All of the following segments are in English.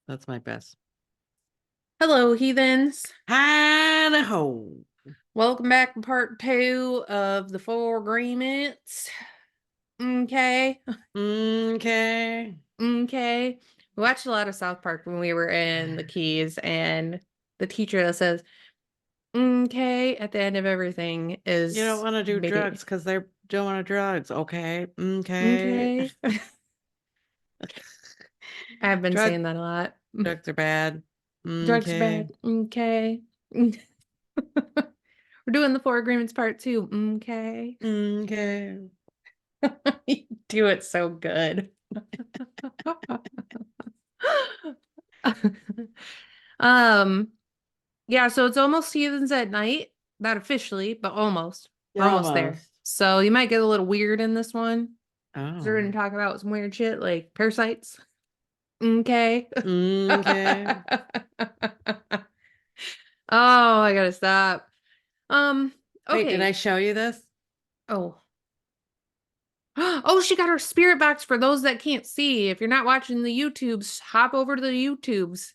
That's my best. Hello, heathens. Hi-ho. Welcome back to part two of the Four Agreements. Okay. Okay. Okay. We watched a lot of South Park when we were in the Keys, and the teacher that says, okay, at the end of everything You don't is want to do maybe drugs because they're doing drugs. Okay. Okay. okay. I've been Drug saying that a lot. drugs are bad. Drugs are Okay. bad. Okay. We're doing the Four Agreements part two. Okay. Okay. You do it so good. Um, yeah, so it's almost Heathens at night. Not officially, but almost. We're Yeah, almost there. almost. So you might get a little weird in this one. 'Cause we're Oh. gonna talk about some weird shit like parasites. Okay. Okay. Oh, I gotta stop. Um, Wait, did I okay. show you this? Oh. Oh, she got her spirit box for those that can't see. If you're not watching the YouTubes, hop over to the YouTubes.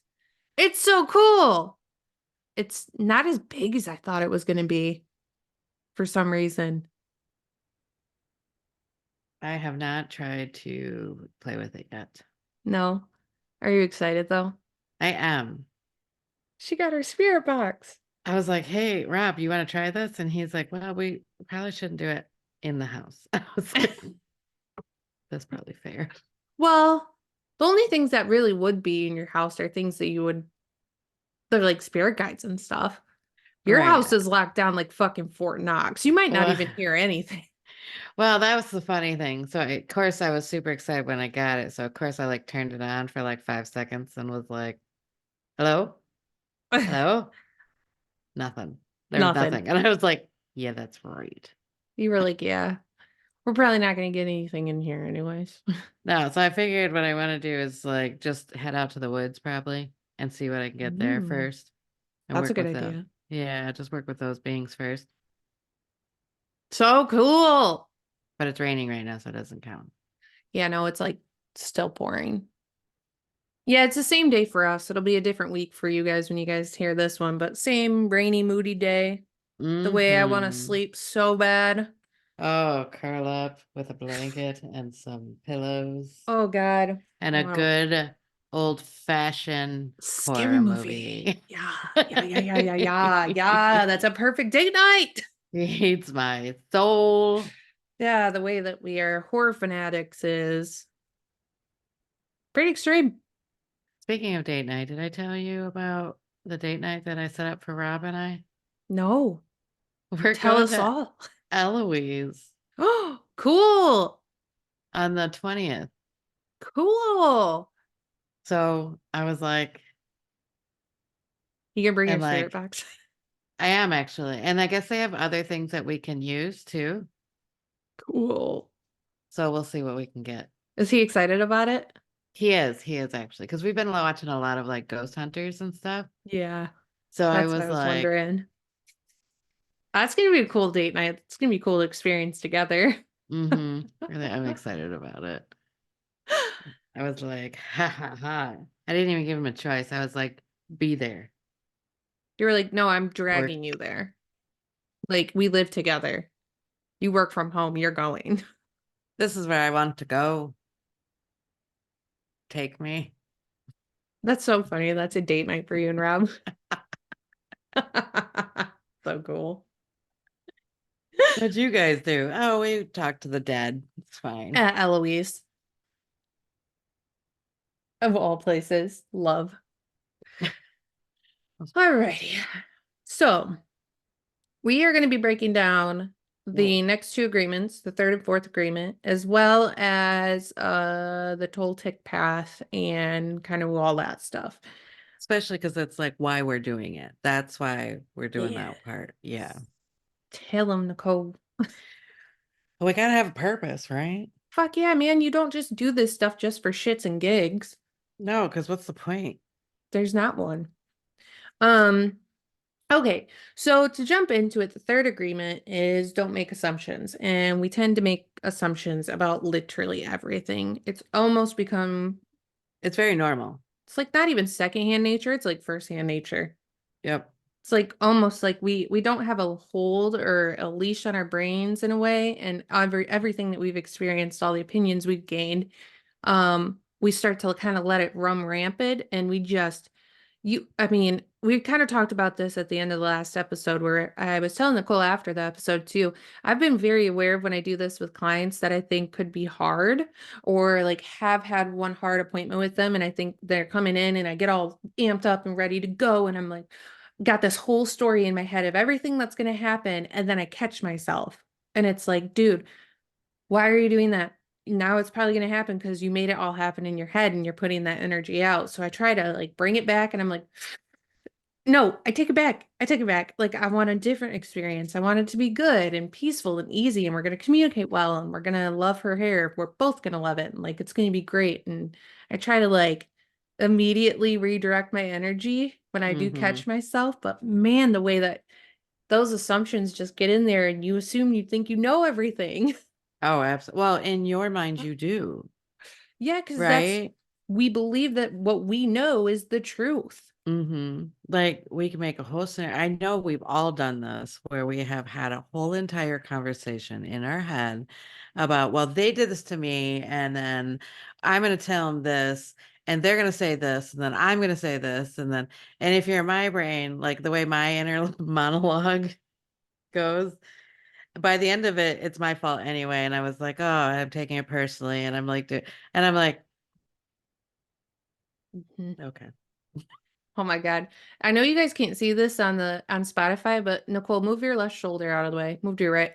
It's so cool. It's not as big as I thought it was going to be for some reason. I have not tried to play with it yet. No. Are you excited though? I am. She got her spirit box. I was like, "Hey, Rob, you want to try this?" And he's like, "Well, we probably shouldn't do it in the house." I was like, "That's probably fair." Well, the only things that really would be in your house are things that you would, they're like spirit guides and stuff. Your Right. house is locked down like fucking Fort Knox. You might not Well, even hear anything. well, that was the funny thing. So, of course, I was super excited when I got it. So, of course, I like turned it on for like 5 seconds and was like, "Hello, hello." Nothing. There was Nothing. nothing, and I was like, "Yeah, that's right." You were like, yeah, we're probably not going to get anything in here anyways. No, so I figured what I want to do is like just head out to the woods probably and see what I can get there Mm, first and that's a work good with the idea. yeah, just work with those beings first. So cool. But it's raining right now, so it doesn't count. Yeah, no, it's like still pouring. Yeah, it's the same day for us. It'll be a different week for you guys when you guys hear this one, but same rainy, moody day. The way I want to Mm-hmm. sleep so bad. Oh, curl up with a blanket and some pillows Oh God. and a Wow. good old-fashioned Scary horror movie. movie. Yeah. Yeah, yeah, yeah, yeah, yeah. Yeah, that's a perfect date night. Feeds my soul. Yeah, the way that we are horror fanatics is pretty extreme. Speaking of date night, did I tell you about the date night that I set up for Rob and I? No, We're tell going us to all. Eloise Oh, cool. on the 20th. Cool. So I was like, You can bring your and spirit like, box. I am actually. And I guess they have other things that we can use too. Cool. So we'll see what we can get. Is he excited about it? He is actually, because we've been watching a lot of like ghost hunters and stuff. Yeah, So I that's what I was was like, wondering. That's gonna be a cool date night. It's gonna be a cool experience together. mm-hmm. Really, I'm excited about it. I was like, ha ha ha. I didn't even give him a choice. I was like, be there. You were like, no, I'm Or dragging you there. Like, we live together. You work from home, you're going. this is where I want to go. Take me. That's so funny. That's a date night for you and Rob. So cool. What'd you guys do? Oh, we talked to the dead. It's fine. Eloise, of all places, love. Alrighty. So we are going to be breaking down Well, the next two agreements, the third and fourth agreement, as well as the Toltec path and kind of all that stuff. especially because it's like why we're doing it. That's why we're doing Yeah. that part. Yeah. Tell him, Nicole. We gotta have a purpose, right? Fuck yeah, man. You don't just do this stuff just for shits and gigs. No, because what's the point? There's not one. Um, okay. So to jump into it, the third agreement is don't make assumptions. And we tend to make assumptions about literally everything. It's almost become It's very normal. It's like not even secondhand nature, it's like firsthand nature. Yep. It's like almost like we don't have a hold or a leash on our brains in a way, and everything that we've experienced, all the opinions we've gained, we start to kind of let it run rampant, and we just I mean, we kind of talked about this at the end of the last episode where I was telling Nicole after the episode too. I've been very aware of when I do this with clients that I think could be hard or like have had one hard appointment with them. And I think they're coming in and I get all amped up and ready to go. And I'm like, got this whole story in my head of everything that's going to happen. And then I catch myself and it's like, dude, why are you doing that? Now it's probably going to happen because you made it all happen in your head and you're putting that energy out. So I try to like bring it back and I'm like, no, I take it back. I take it back. Like I want a different experience. I want it to be good and peaceful and easy and we're going to communicate well and we're going to love her hair. We're both going to love it and like it's going to be great. And I try to like immediately redirect my energy when I do Mm-hmm. catch myself, but man, the way that those assumptions just get in there and you assume you think you know everything. Oh, absolutely. Well, in your mind, you do, Yeah, because that's right? we believe that what we know is the truth. Mm-hmm. Like we can make a whole scenario. I know we've all done this where we have had a whole entire conversation in our head about, well, they did this to me, and then I'm going to tell them this, and they're going to say this, and then I'm going to say this, and if you're in my brain, like the way my inner monologue goes, by the end of it, it's my fault anyway. And I was like, oh, I'm taking it personally, and and I'm like, Mhm. okay. Oh my God. I know you guys can't see this on the on Spotify, but Nicole, move your left shoulder out of the way. Move to your right.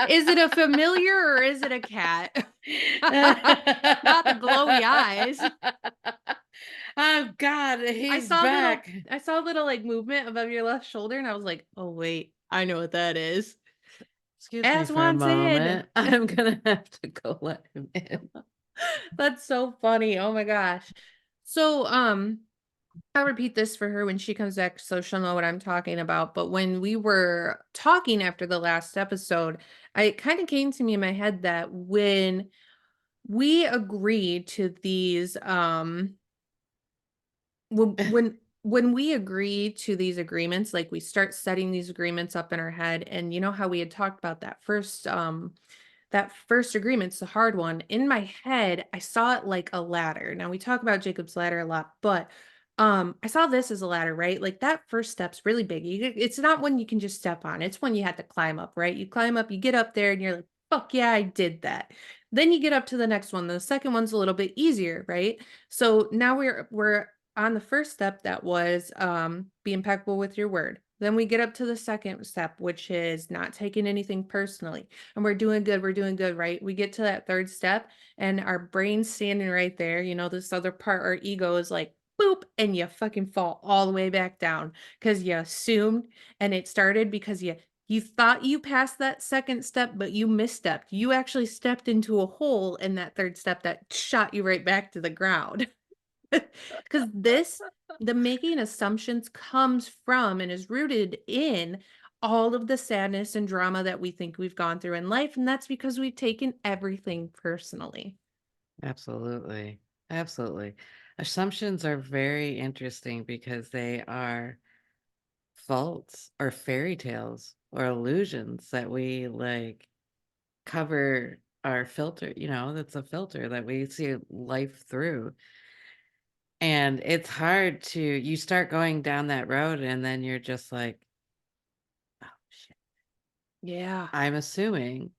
Is it a familiar or is it a cat? Not the glowy eyes. Oh God, I he's saw little back. I saw a little like movement above your left shoulder and I was like, "Oh wait, I know what that is." Excuse me As for a Juan said. moment. I'm gonna have to go let him in. That's so funny. Oh my gosh. So, I'll repeat this for her when she comes back so she'll know what I'm talking about. But when we were talking after the last episode, it kind of came to me in my head that when we agree to these when we agree to these agreements, like we start setting these agreements up in our head, and you know how we had talked about that first agreement's the hard one. In my head, I saw it like a ladder. Now we talk about Jacob's ladder a lot, but I saw this as a ladder, right? Like that first step's really big. It's not one you can just step on. It's one you have to climb up, right? You climb up, you get up there and you're like, "Fuck yeah, I did that." Then you get up to the next one. The second one's a little bit easier, right? So now we're on the first step that was be impeccable with your word. Then we get up to the second step, which is not taking anything personally and we're doing good, right? We get to that third step and our brain's standing right there. You know, this other part, our ego is like, boop, and you fucking fall all the way back down because you assumed and it started because you thought you passed that second step, but you misstepped. You actually stepped into a hole in that third step that shot you right back to the ground. Because the making assumptions comes from and is rooted in all of the sadness and drama that we think we've gone through in life. And that's because we've taken everything personally. Absolutely. Absolutely. Assumptions are very interesting because they are faults or fairy tales or illusions that we like cover our filter, that's a filter that we see life through. And it's hard you start going down that road and then you're just like, oh shit, Yeah. I'm assuming.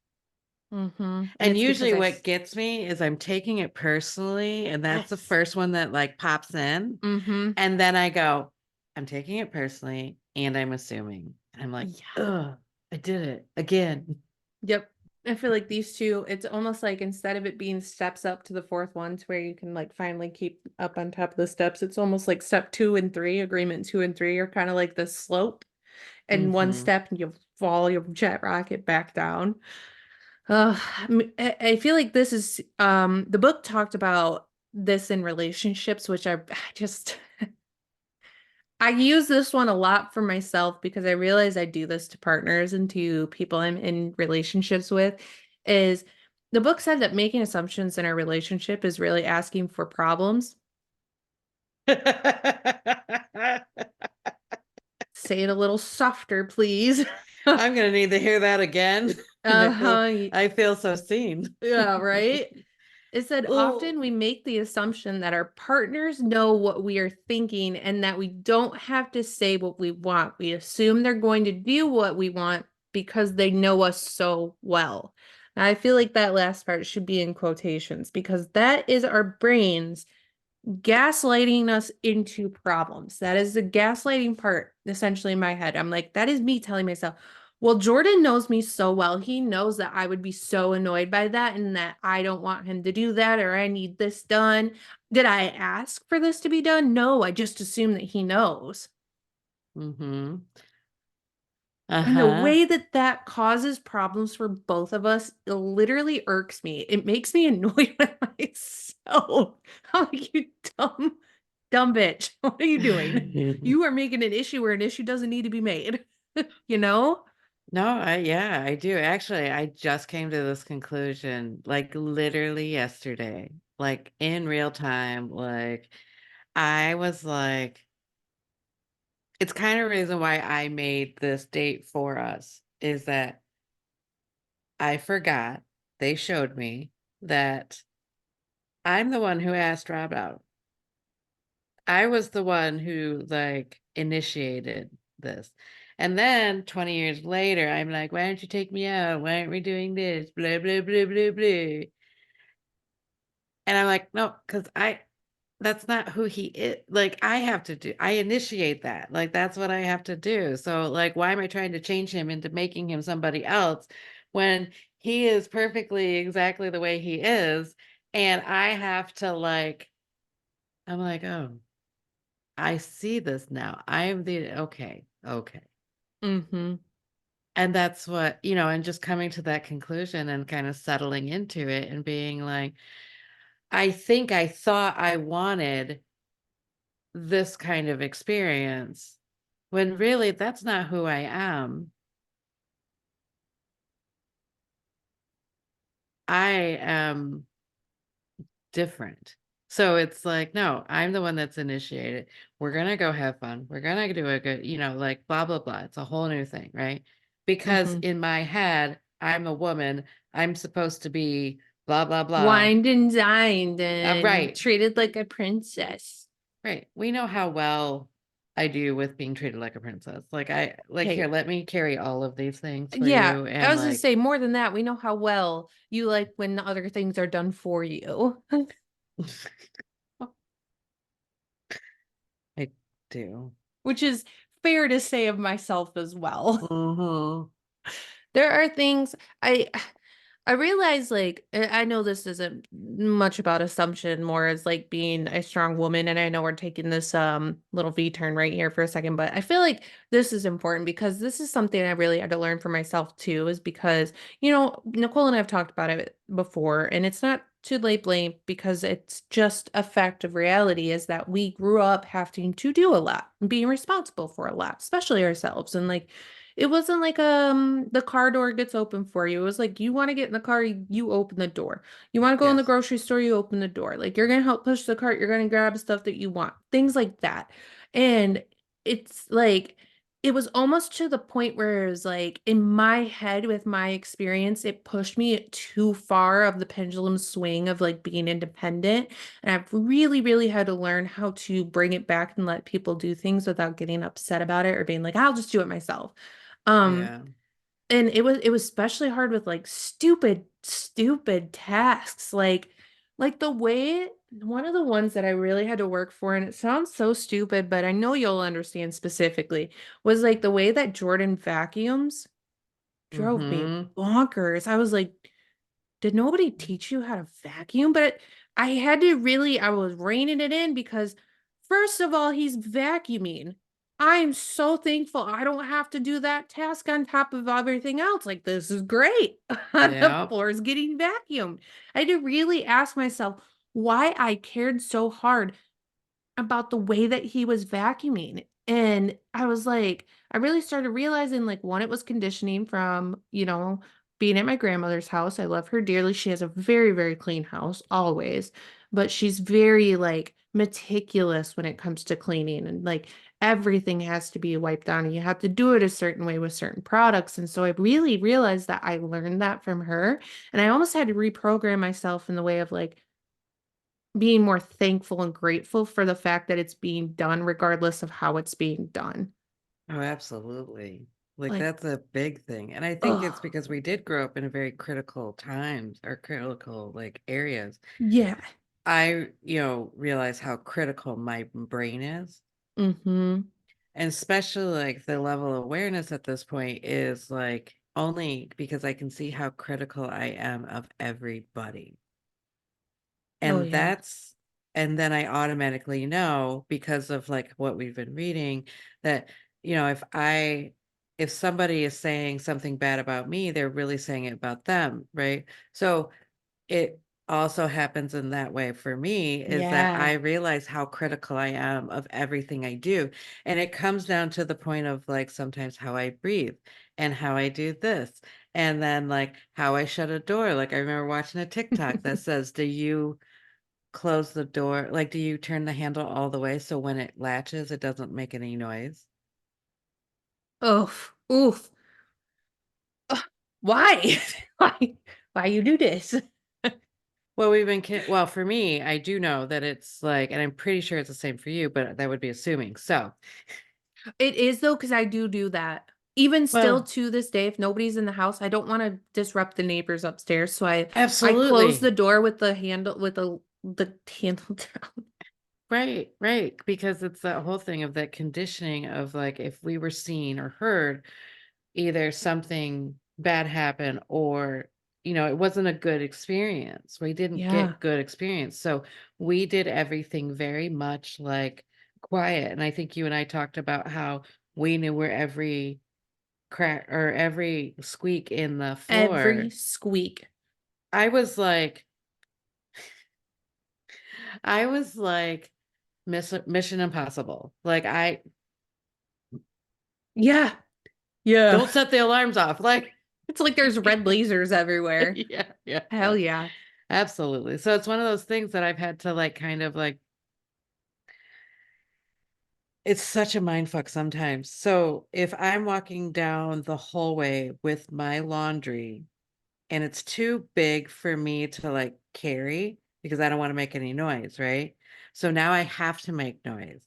Mm-hmm. And And it's because usually what gets me is I'm taking it personally, and that's the yes. first one that like pops in. Mm-hmm. And then I go, I'm taking it personally and I'm assuming. And I'm like, Yeah. ugh, I did it again. Yep. I feel like these two, it's almost like instead of it being steps up to the fourth one to where you can like finally keep up on top of the steps, it's almost like step two and three, agreement two and three are kind of like the slope. And one Hmm. step and you fall, you jet rocket back down. I feel like this is the book talked about this in relationships, which I just I use this one a lot for myself because I realize I do this to partners and to people I'm in relationships with is The book said that making assumptions in our relationship is really asking for problems. Say it a little softer, please. I'm gonna need to hear that again. Uh-huh. I feel so seen. Yeah, right. It said Oh. often we make the assumption that our partners know what we are thinking and that we don't have to say what we want. We assume they're going to do what we want because they know us so well. And I feel like that last part should be in quotations because that is our brains gaslighting us into problems. That is the gaslighting part, essentially, in my head. I'm like, that is me telling myself, well, Jordan knows me so well. He knows that I would be so annoyed by that and that I don't want him to do that or I need this done. Did I ask for this to be done? No, I just assume that he knows. Mm-hmm. And the Uh-huh. way that that causes problems for both of us, it literally irks me. It makes me annoyed with myself. I'm like, you dumb bitch. What are you doing? You are making an issue where an issue doesn't need to be made. You know? No, yeah, I do. Actually, I just came to this conclusion like literally yesterday, like in real time. Like, I was like, it's kind of reason why I made this date for us is that I forgot they showed me that I'm the one who asked Rob out. I was the one who like initiated this. And then 20 years later, I'm like, why don't you take me out? Why aren't we doing this? Blah, blah, blah, blah, blah. And I'm like, no, because that's not who he is. Like, I initiate that. Like, that's what I have to do. So, like, why am I trying to change him into making him somebody else when he is perfectly exactly the way he is? And I have to, like, I'm like, oh. I see this now. I am the okay, okay. Mm-hmm. And that's what, and just coming to that conclusion and kind of settling into it and being like, I think I thought I wanted this kind of experience when really that's not who I am. I am different. So it's like, no, I'm the one that's initiated. We're gonna go have fun. We're gonna do a good, like blah blah blah. It's a whole new thing, right? Because Mm-hmm. in my head, I'm a woman. I'm supposed to be blah blah blah. Wined and dined and Right, treated like a princess. right. We know how well I do with being treated like a princess. Like here, Hey, let me carry all of these things for yeah, you, I and was gonna like say more than that, we know how well you like when the other things are done for you. I do. Which is fair to say of myself as well. Mm-hmm. There are things I realize like I know this isn't much about assumption, more as like being a strong woman, and I know we're taking this little V turn right here for a second, but I feel like this is important because this is something I really had to learn for myself too, is because, Nicole and I have talked about it before, and it's not to lay blame because it's just a fact of reality is that we grew up having to do a lot and being responsible for a lot, especially ourselves. And like it wasn't like the car door gets open for you. It was like you want to get in the car, you open the door. You want to go in the Yes. grocery store, you open the door. Like you're gonna help push the cart, you're gonna grab stuff that you want. Things like that. And it's like it was almost to the point where it was like in my head with my experience, it pushed me too far of the pendulum swing of like being independent. And I've really, really had to learn how to bring it back and let people do things without getting upset about it or being like, I'll just do it myself. Um, Yeah. and it was especially hard with like stupid tasks. Like the way one of the ones that I really had to work for, and it sounds so stupid, but I know you'll understand specifically, was like the way that Jordan vacuums drove me Mm-hmm. bonkers. I was like, did nobody teach you how to vacuum? But I had to really, I was reining it in because, first of all, he's vacuuming. I'm so thankful I don't have to do that task on top of everything else. Like, this is great. The Yeah. floor is getting vacuumed. I had to really ask myself why I cared so hard about the way that he was vacuuming. And I was like, I really started realizing like one, it was conditioning from, being at my grandmother's house. I love her dearly. She has a very, very clean house, always, but she's very like meticulous when it comes to cleaning and like everything has to be wiped down and you have to do it a certain way with certain products. And so I really realized that I learned that from her. And I almost had to reprogram myself in the way of like being more thankful and grateful for the fact that it's being done regardless of how it's being done. Oh, absolutely. Like Like, that's a big thing. And I think it's oh, because we did grow up in a very critical times or critical like areas. yeah. Realize how critical my brain is. Mm-hmm. And especially like the level of awareness at this point is like only because I can see how critical I am of everybody. Oh, And yeah. and then I automatically know because of like what we've been reading that, if somebody is saying something bad about me, they're really saying it about them, right? So it also happens in that way for me is that I Yeah. realize how critical I am of everything I do. And it comes down to the point of like sometimes how I breathe and how I do this. And then like how I shut a door. Like I remember watching a TikTok that says, do you close the door? Like, do you turn the handle all the way so when it latches, it doesn't make any noise? Oof. Oof. Ugh. Why? Why? Why you do this? Well, well, for me, I do know that it's like, and I'm pretty sure it's the same for you, but that would be assuming. So, It is though, because I do that. Even still well, to this day, if nobody's in the house, I don't want to disrupt the neighbors upstairs. So I close the absolutely. door with the handle with the handle down. Right, right. Because it's that whole thing of that conditioning of like, if we were seen or heard, either something bad happened or, it wasn't a good experience. We didn't Yeah. get good experience. So we did everything very much like quiet. And I think you and I talked about how we knew where every crack or every squeak in the Every floor. squeak. I was like, I was like, Mission Impossible. Like Yeah. Yeah. don't set the alarms off. Like, It's like there's red lasers everywhere. yeah, yeah, yeah, Hell yeah. absolutely. So it's one of those things that I've had to like kind of like, it's such a mind fuck sometimes. So if I'm walking down the hallway with my laundry and it's too big for me to like carry because I don't want to make any noise, right? So now I have to make noise.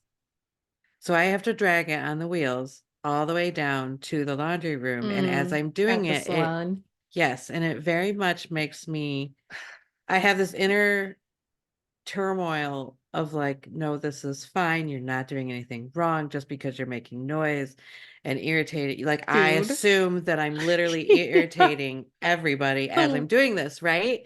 So I have to drag it on the wheels all the way down to the laundry room. And as I'm doing At the it, salon. yes, and it very much makes me, I have this inner turmoil of like, no, this is fine. You're not doing anything wrong just because you're making noise and irritated. Like, I Dude. assume that I'm literally Yeah. irritating everybody as I'm The doing this, right?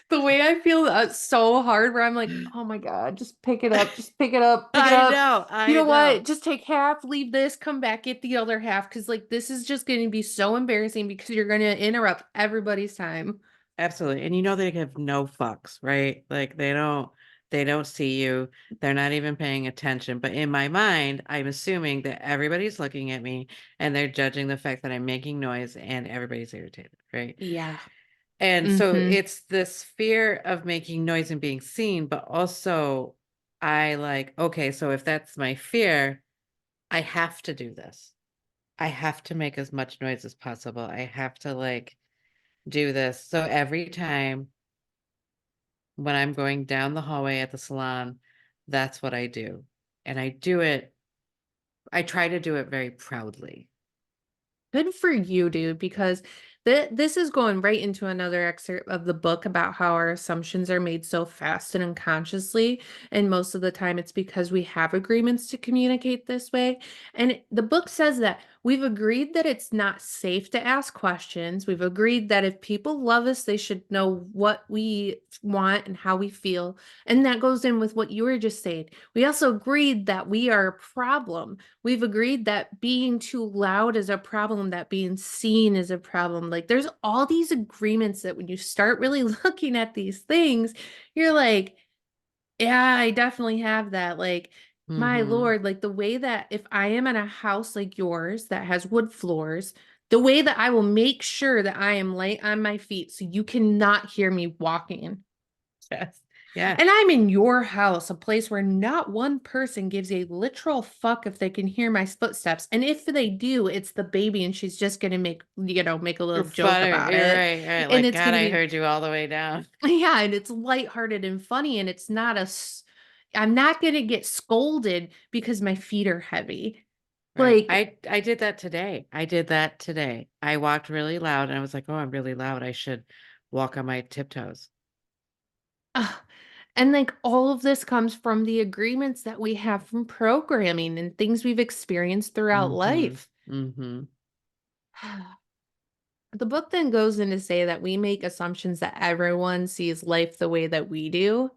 the way I feel that's so hard where I'm like, oh my God, just pick it up, just pick it up, pick it I up. know, You I know know. what? Just take half, leave this, come back, get the other half. Cause like this is just gonna be so embarrassing because you're gonna interrupt everybody's time. Absolutely. And they have no fucks, right? Like they don't see you. They're not even paying attention. But in my mind, I'm assuming that everybody's looking at me and they're judging the fact that I'm making noise and everybody's irritated, right? Yeah. And so Mm-hmm. it's this fear of making noise and being seen, but also I like, okay, so if that's my fear, I have to do this. I have to make as much noise as possible. I have to like do this. So every time when I'm going down the hallway at the salon, that's what I do. And I try to do it very proudly. Good for you, dude, because this is going right into another excerpt of the book about how our assumptions are made so fast and unconsciously. And most of the time, it's because we have agreements to communicate this way. And the book says that we've agreed that it's not safe to ask questions. We've agreed that if people love us, they should know what we want and how we feel. And that goes in with what you were just saying. We also agreed that we are a problem. We've agreed that being too loud is a problem, that being seen is a problem. Like, there's all these agreements that when you start really looking at these things, you're like, yeah, I definitely have that. Like, my Hmm. Lord, like the way that if I am in a house like yours that has wood floors, The way that I will make sure that I am light on my feet so you cannot hear me walking. Yes. Yeah. And I'm in your house, a place where not one person gives a literal fuck if they can hear my footsteps. And if they do, it's the baby and she's just gonna make a You're little joke funny. about You're it. right. Right. And Like, it's God, gonna I be heard you all the way down. yeah, and it's lighthearted and funny, and it's not I'm not gonna get scolded because my feet are heavy. Right. Like, I did that today. I did that today. I walked really loud and I was like, oh, I'm really loud. I should walk on my tiptoes. ugh. And like all of this comes from the agreements that we have from programming and things we've experienced throughout Mm-hmm. life. Mm-hmm. The book then goes in to say that we make assumptions that everyone sees life the way that we do,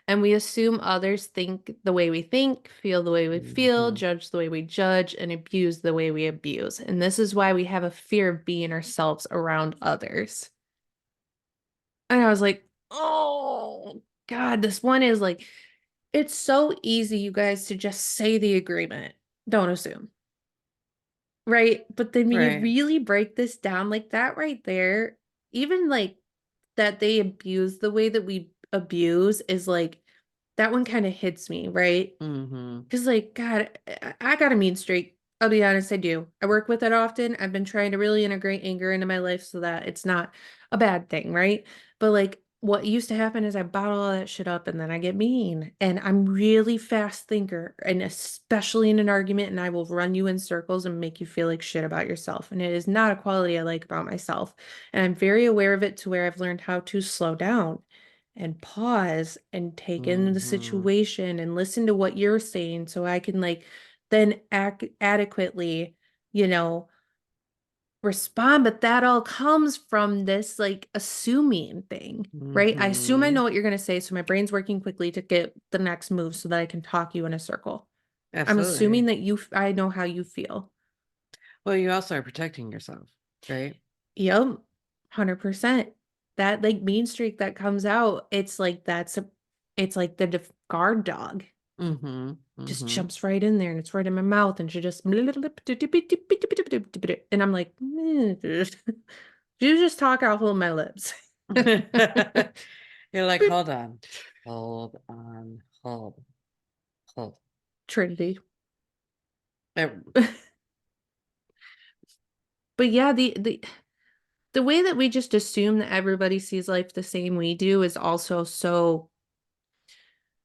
and we assume others think the way we think, feel the way we feel, Mm-hmm. judge the way we judge, and abuse the way we abuse. And this is why we have a fear of being ourselves around others. And I was like, oh, God, this one is like, it's so easy, you guys, to just say the agreement. Don't assume. Right. But then when you Right. really break this down like that right there, even like that they abuse the way that we abuse is like that one kind of hits me, right? Mm-hmm. Because, like, God, I got a mean streak. I'll be honest, I do. I work with it often. I've been trying to really integrate anger into my life so that it's not a bad thing, right? But, like, what used to happen is I bottle all that shit up and then I get mean. And I'm really fast thinker, and especially in an argument, and I will run you in circles and make you feel like shit about yourself. And it is not a quality I like about myself. And I'm very aware of it to where I've learned how to slow down and pause and take in the Mm-hmm. situation and listen to what you're saying so I can like then act adequately, you know, respond. But that all comes from this like assuming thing, right? I assume I Mm-hmm. know what you're going to say, so my brain's working quickly to get the next move so that I can talk you in a circle. I'm assuming Absolutely. that I know how you feel. Well, you also are protecting yourself, right? Yep, 100%. That like mean streak that comes out, it's like the guard dog Mm-hmm. just Mm-hmm. jumps right in there and it's right in my mouth and she just and I'm like, you just talk, I'll hold my lips. You're like, hold on. Hold on. Hold. Hold. Trinity. There- But yeah, the way that we just assume that everybody sees life the same we do is also so,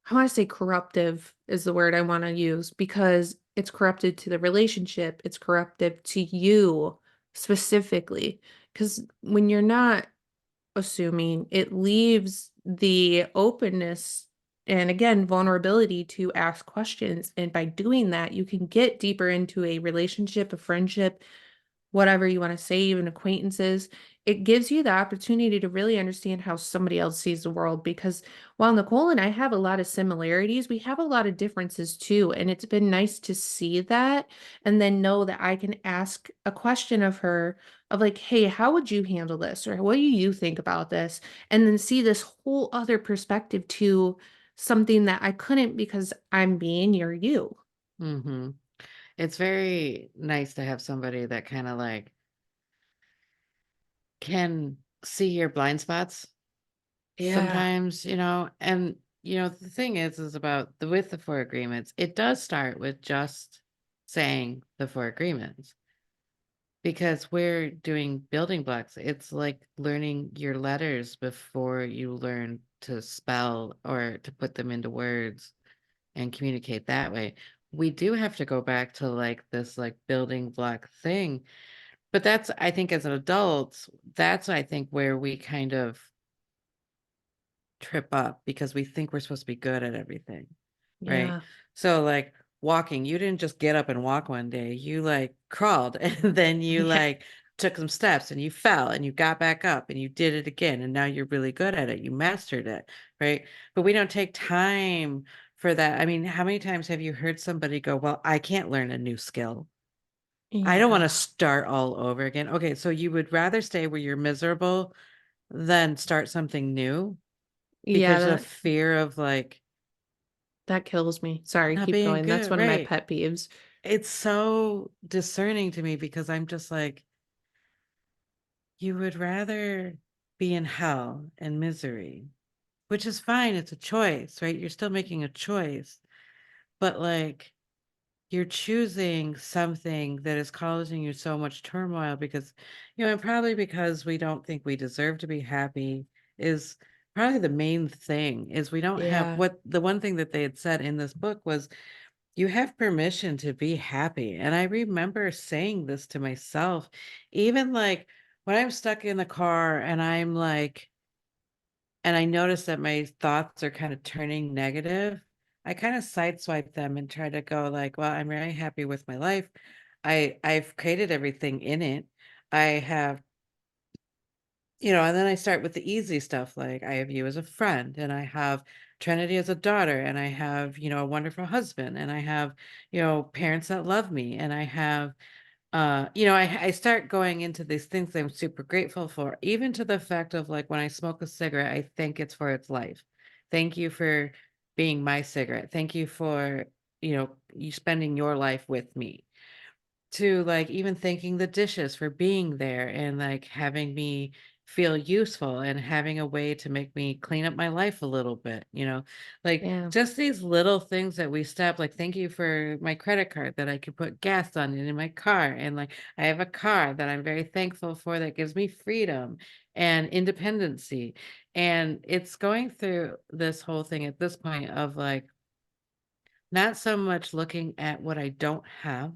I want to say corruptive is the word I want to use, because it's corrupted to the relationship, it's corruptive to you specifically. Because when you're not assuming, it leaves the openness and again, vulnerability to ask questions. And by doing that, you can get deeper into a relationship, a friendship, whatever you want to say, even acquaintances. It gives you the opportunity to really understand how somebody else sees the world. Because while Nicole and I have a lot of similarities, we have a lot of differences too. And it's been nice to see that and then know that I can ask a question of her of like, hey, how would you handle this? Or what do you think about this? And then see this whole other perspective to something that I couldn't because I'm being you're you. mm-hmm. It's very nice to have somebody that kind of like can see your blind spots Yeah. sometimes, and the thing is about with the four agreements, it does start with just saying the four agreements because we're doing building blocks. It's like learning your letters before you learn to spell or to put them into words and communicate that way. We do have to go back to like this like building block thing. But that's, I think, as an adult, that's, I think, where we kind of trip up because we think we're supposed to be good at everything, right? Yeah. So, like walking, you didn't just get up and walk one day. You like crawled and then you Yeah. like took some steps and you fell and you got back up and you did it again. And now you're really good at it. You mastered it, right? But we don't take time for that. I mean, how many times have you heard somebody go, well, I can't learn a new skill? I don't want to Yeah. start all over again. Okay, so you would rather stay where you're miserable than start something new Yeah, because of that fear of like that kills me. Sorry, not keep being going. That's good, one of my right? pet peeves. It's so discerning to me because I'm just like, you would rather be in hell and misery, which is fine. It's a choice, right? You're still making a choice, but like you're choosing something that is causing you so much turmoil because, and probably because we don't think we deserve to be happy is probably the main thing is we don't have Yeah. what the one thing that they had said in this book was you have permission to be happy. And I remember saying this to myself, even like when I'm stuck in the car and I'm like, and I notice that my thoughts are kind of turning negative, I kind of sideswipe them and try to go like, well, I'm very happy with my life. I've created everything in it. I have, and then I start with the easy stuff like I have you as a friend and I have Trinity as a daughter and I have, a wonderful husband and I have, parents that love me and I have I start going into these things I'm super grateful for, even to the fact of like when I smoke a cigarette, I thank it's for its life. Thank you for being my cigarette. Thank you for, you spending your life with me. To like even thanking the dishes for being there and like having me feel useful and having a way to make me clean up my life a little bit, like Yeah. just these little things that we stop, like thank you for my credit card that I could put gas on it in my car. And like I have a car that I'm very thankful for that gives me freedom and independency. And it's going through this whole thing at this point of like not so much looking at what I don't have,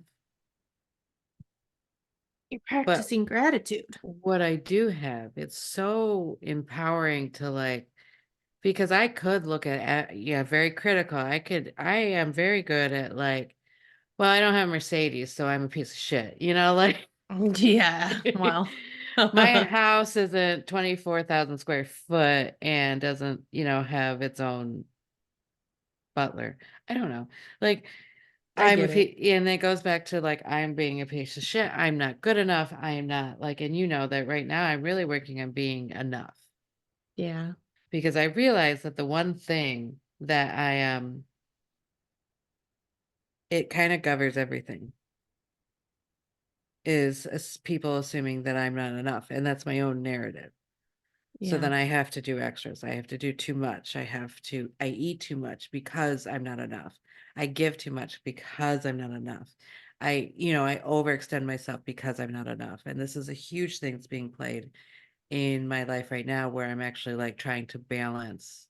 You're but practicing gratitude. what I do have. It's so empowering to like because I could look yeah, very critical. I am very good at like, well, I don't have Mercedes, so I'm a piece of shit. Like Yeah. Well. my house isn't 24,000 square foot and doesn't, have its own butler. I don't know. Like I get it. and it goes back to like I'm being a piece of shit. I'm not good enough. I am not like, and you know that right now I'm really working on being enough Yeah. because I realize that the one thing that it kind of governs everything is people assuming that I'm not enough, and that's my own narrative. So Yeah. then I have to do extras. I have to do too much. I eat too much because I'm not enough. I give too much because I'm not enough. I overextend myself because I'm not enough. And this is a huge thing that's being played in my life right now where I'm actually like trying to balance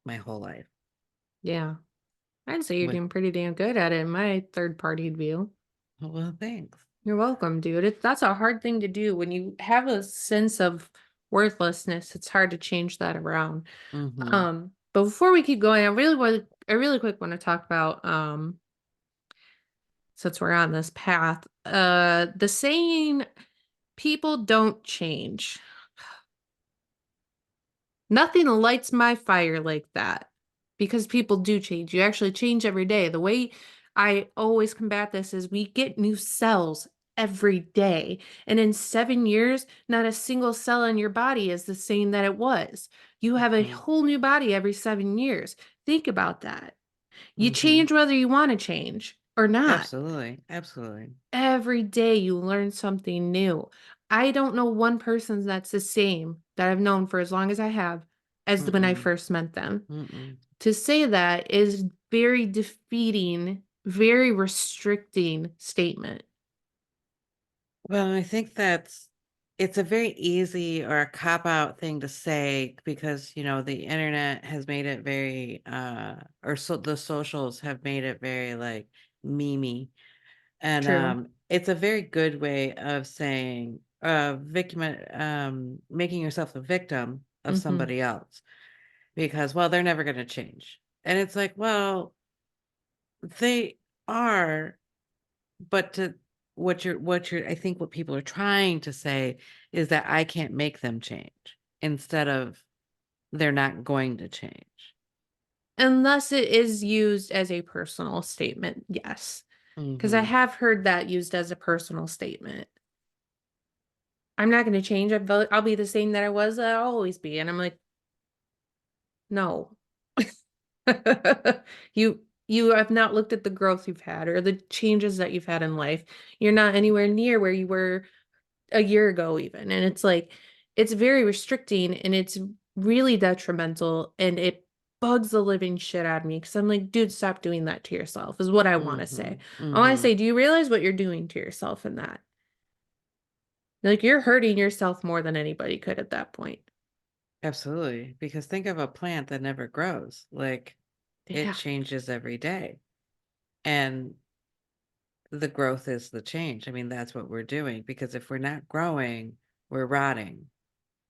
my whole life Yeah. I'd say you're with, doing pretty damn good at it in my third party view. well, thanks. You're welcome, dude. That's a hard thing to do when you have a sense of worthlessness. It's hard to change that around. Mm-hmm. But before we keep going, I really quick want to talk about since we're on this path, the saying people don't change. Nothing lights my fire like that because people do change. You actually change every day. The way I always combat this is we get new cells every day. And in 7 years, not a single cell in your body is the same that it was. You have a Mm-hmm. whole new body every 7 years. Think about that. You Mm-hmm. change whether you want to change or not. Absolutely. Absolutely. Every day you learn something new. I don't know one person that's the same that I've known for as long as I have as when I Mm-mm. first met them. Mm-mm. To say that is very defeating, very restricting statement. Well, I think it's a very easy or a cop out thing to say because, the internet has made it very or so the socials have made it very like memey. And True. it's a very good way of saying victim making yourself a victim of Hmm. somebody else because well, they're never going to change. And it's like, well, they are. But to I think what people are trying to say is that I can't make them change instead of they're not going to change. Unless it is used as a personal statement, yes. Because I Hmm. have heard that used as a personal statement. I'm not going to change. I'll be the same that I was, that I'll always be. And I'm like, no. You have not looked at the growth you've had or the changes that you've had in life. You're not anywhere near where you were a year ago even. And it's like it's very restricting and it's really detrimental and it bugs the living shit out of me because I'm like, dude, stop doing that to yourself, is what I want to say. Mhm. I want to Mhm. say, do you realize what you're doing to yourself in that? Like you're hurting yourself more than anybody could at that point. Absolutely. Because think of a plant that never grows. Like it Yeah. changes every day. And the growth is the change. I mean, that's what we're doing because if we're not growing, we're rotting.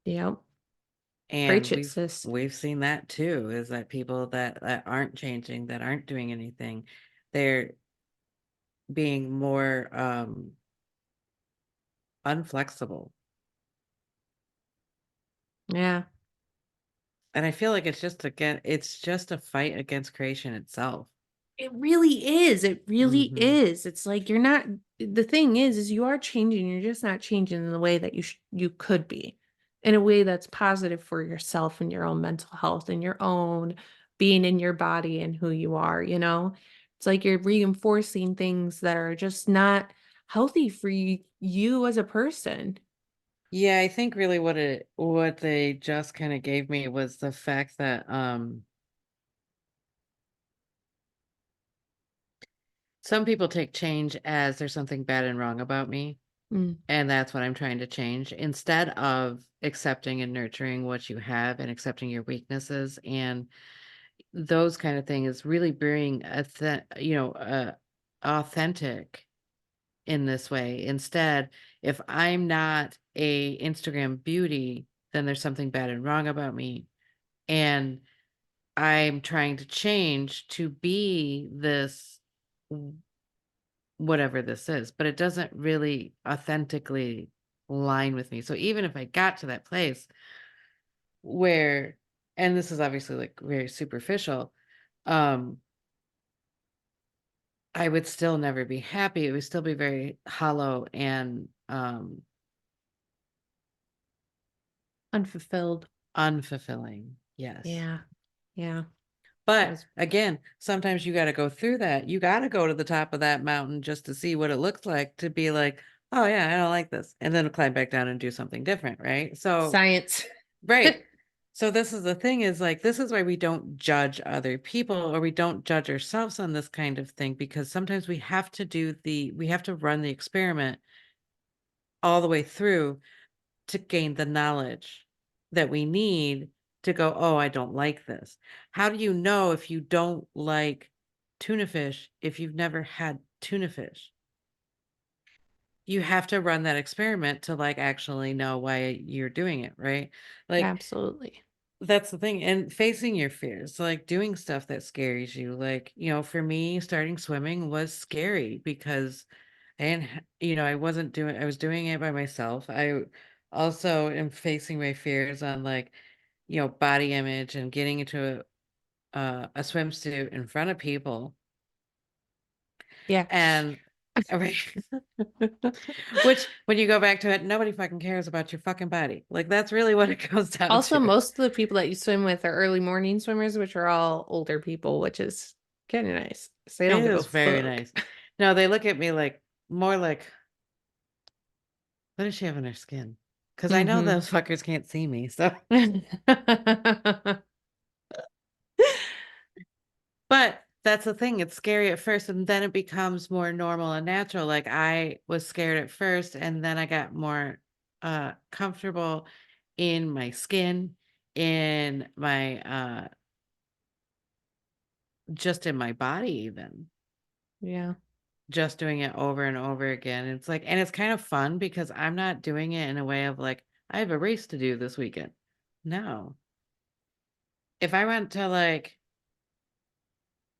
Yep. And Preach it, we've sis. we've seen that too, is that people that aren't changing, that aren't doing anything, they're being more unflexible. Yeah. And I feel like it's just a fight against creation itself. It really is. It really Hmm. is. It's like you're not, the thing is you are changing. You're just not changing in the way that you could be, in a way that's positive for yourself and your own mental health and your own being in your body and who you are, you know? It's like you're reinforcing things that are just not healthy for you as a person. Yeah, I think really what they just kind of gave me was the fact that some people take change as there's something bad and wrong about me, Mm, and that's what I'm trying to change instead of accepting and nurturing what you have and accepting your weaknesses and those kind of things really being authentic in this way. Instead, if I'm not a Instagram beauty, then there's something bad and wrong about me. And I'm trying to change to be this whatever this is, but it doesn't really authentically line with me. So even if I got to that place where, and this is obviously like very superficial, um, I would still never be happy. It would still be very hollow and unfulfilled. unfulfilling. Yes. Yeah. Yeah. But That's again, sometimes you got to go through that. You got to go to the top of that mountain just to see what it looks like to be like, oh, yeah, I don't like this. And then climb back down and do something different. Right. So, science. right. So, this is the thing is like, this is why we don't judge other people or we don't judge ourselves on this kind of thing because sometimes we have to run the experiment all the way through to gain the knowledge that we need to go, oh, I don't like this. How do you know if you don't like tuna fish if you've never had tuna fish? You have to run that experiment to like actually know why you're doing it, right? Like Absolutely. that's the thing. And facing your fears, like doing stuff that scares you. Like, for me, starting swimming was scary because I was doing it by myself. I also am facing my fears on like, body image and getting into a swimsuit in front of people. Yeah. And right, which when you go back to it, nobody fucking cares about your fucking body. Like that's really what it goes down Also, to. most of the people that you swim with are early morning swimmers, which are all older people, which is kind of nice. So they It don't give a is very fuck. nice. No, they look at me like more like, what does she have in her skin? Because I know Hmm. those fuckers can't see me. So, but that's the thing. It's scary at first, and then it becomes more normal and natural. Like I was scared at first, and then I got more comfortable in my skin, in my just in my body, even. Yeah. Just doing it over and over again. It's like, and it's kind of fun because I'm not doing it in a way of like, I have a race to do this weekend. No. If I went to like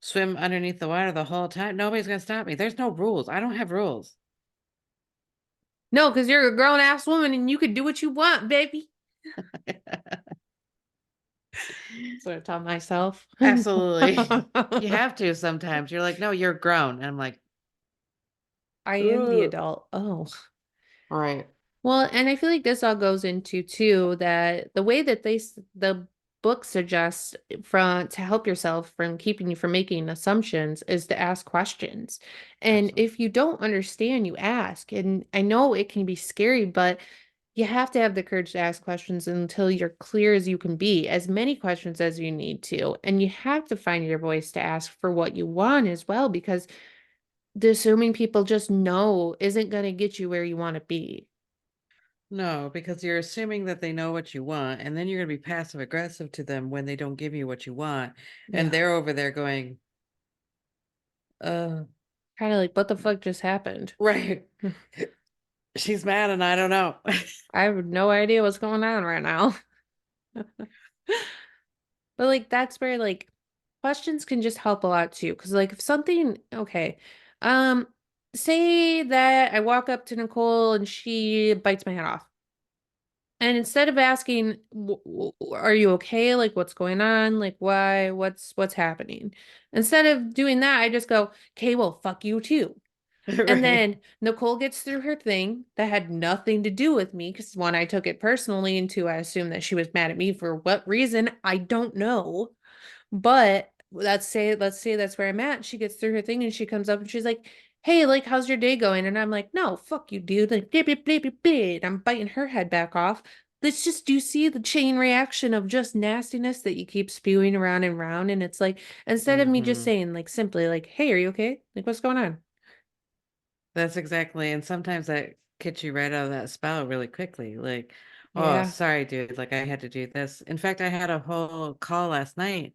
swim underneath the water the whole time, nobody's gonna stop me. There's no rules. I don't have rules. No, because you're a grown ass woman and you can do what you want, baby. That's what I taught myself. Absolutely. You have to sometimes. You're like, no, you're grown. And I'm like, I am the ugh. adult. Oh. Right. Well, and I feel like this all goes into too that the way that the book suggests from to help yourself from keeping you from making assumptions is to ask questions. And Absolutely. if you don't understand, you ask. And I know it can be scary, but you have to have the courage to ask questions until you're clear as you can be, as many questions as you need to. And you have to find your voice to ask for what you want as well, because assuming people just know isn't going to get you where you want to be. No, because you're assuming that they know what you want, and then you're going to be passive aggressive to them when they don't give you what you want. And Yeah. they're over there going, uh, Kind of like, what the fuck just happened? right. She's mad and I don't know. I have no idea what's going on right now. But like that's where like questions can just help a lot too. Cause like if something, okay, um, say that I walk up to Nicole and she bites my head off. And instead of asking, "Are you okay? Like, what's going on? Like, why? What's happening?" Instead of doing that, I just go, "Okay, well, fuck you too." And Right. then Nicole gets through her thing that had nothing to do with me because one, I took it personally, and two, I assumed that she was mad at me for what reason, I don't know. But let's say that's where I'm at. She gets through her thing and she comes up and she's like, "Hey, like, how's your day going?" And I'm like, "No, fuck you, dude." Like, blah, blah, blah, blah, blah. And I'm biting her head back off. Let's just, do you see the chain reaction of just nastiness that you keep spewing around and around? And it's like, instead of me just Hmm. saying, like, simply, like, "Hey, are you okay? Like, what's going on?" That's exactly, and sometimes that gets you right out of that spell really quickly. Like, oh, Yeah. sorry, dude. Like, I had to do this. In fact, I had a whole call last night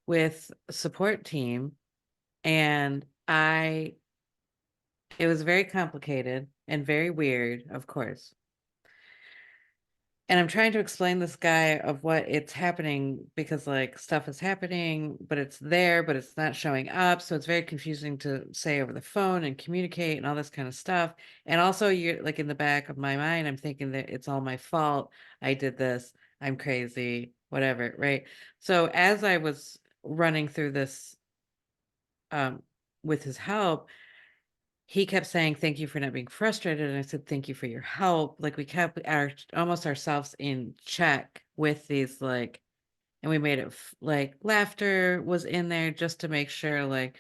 with a support team, and it was very complicated and very weird, of course. And I'm trying to explain this guy of what it's happening because like stuff is happening, but it's there, but it's not showing up. So it's very confusing to say over the phone and communicate and all this kind of stuff. And also you're like in the back of my mind, I'm thinking that it's all my fault. I did this. I'm crazy, whatever, right? So as I was running through this um with his help, he kept saying, "Thank you for not being frustrated." And I said, "Thank you for your help." Like we kept almost ourselves in check with these like, and we made it like laughter was in there just to make sure like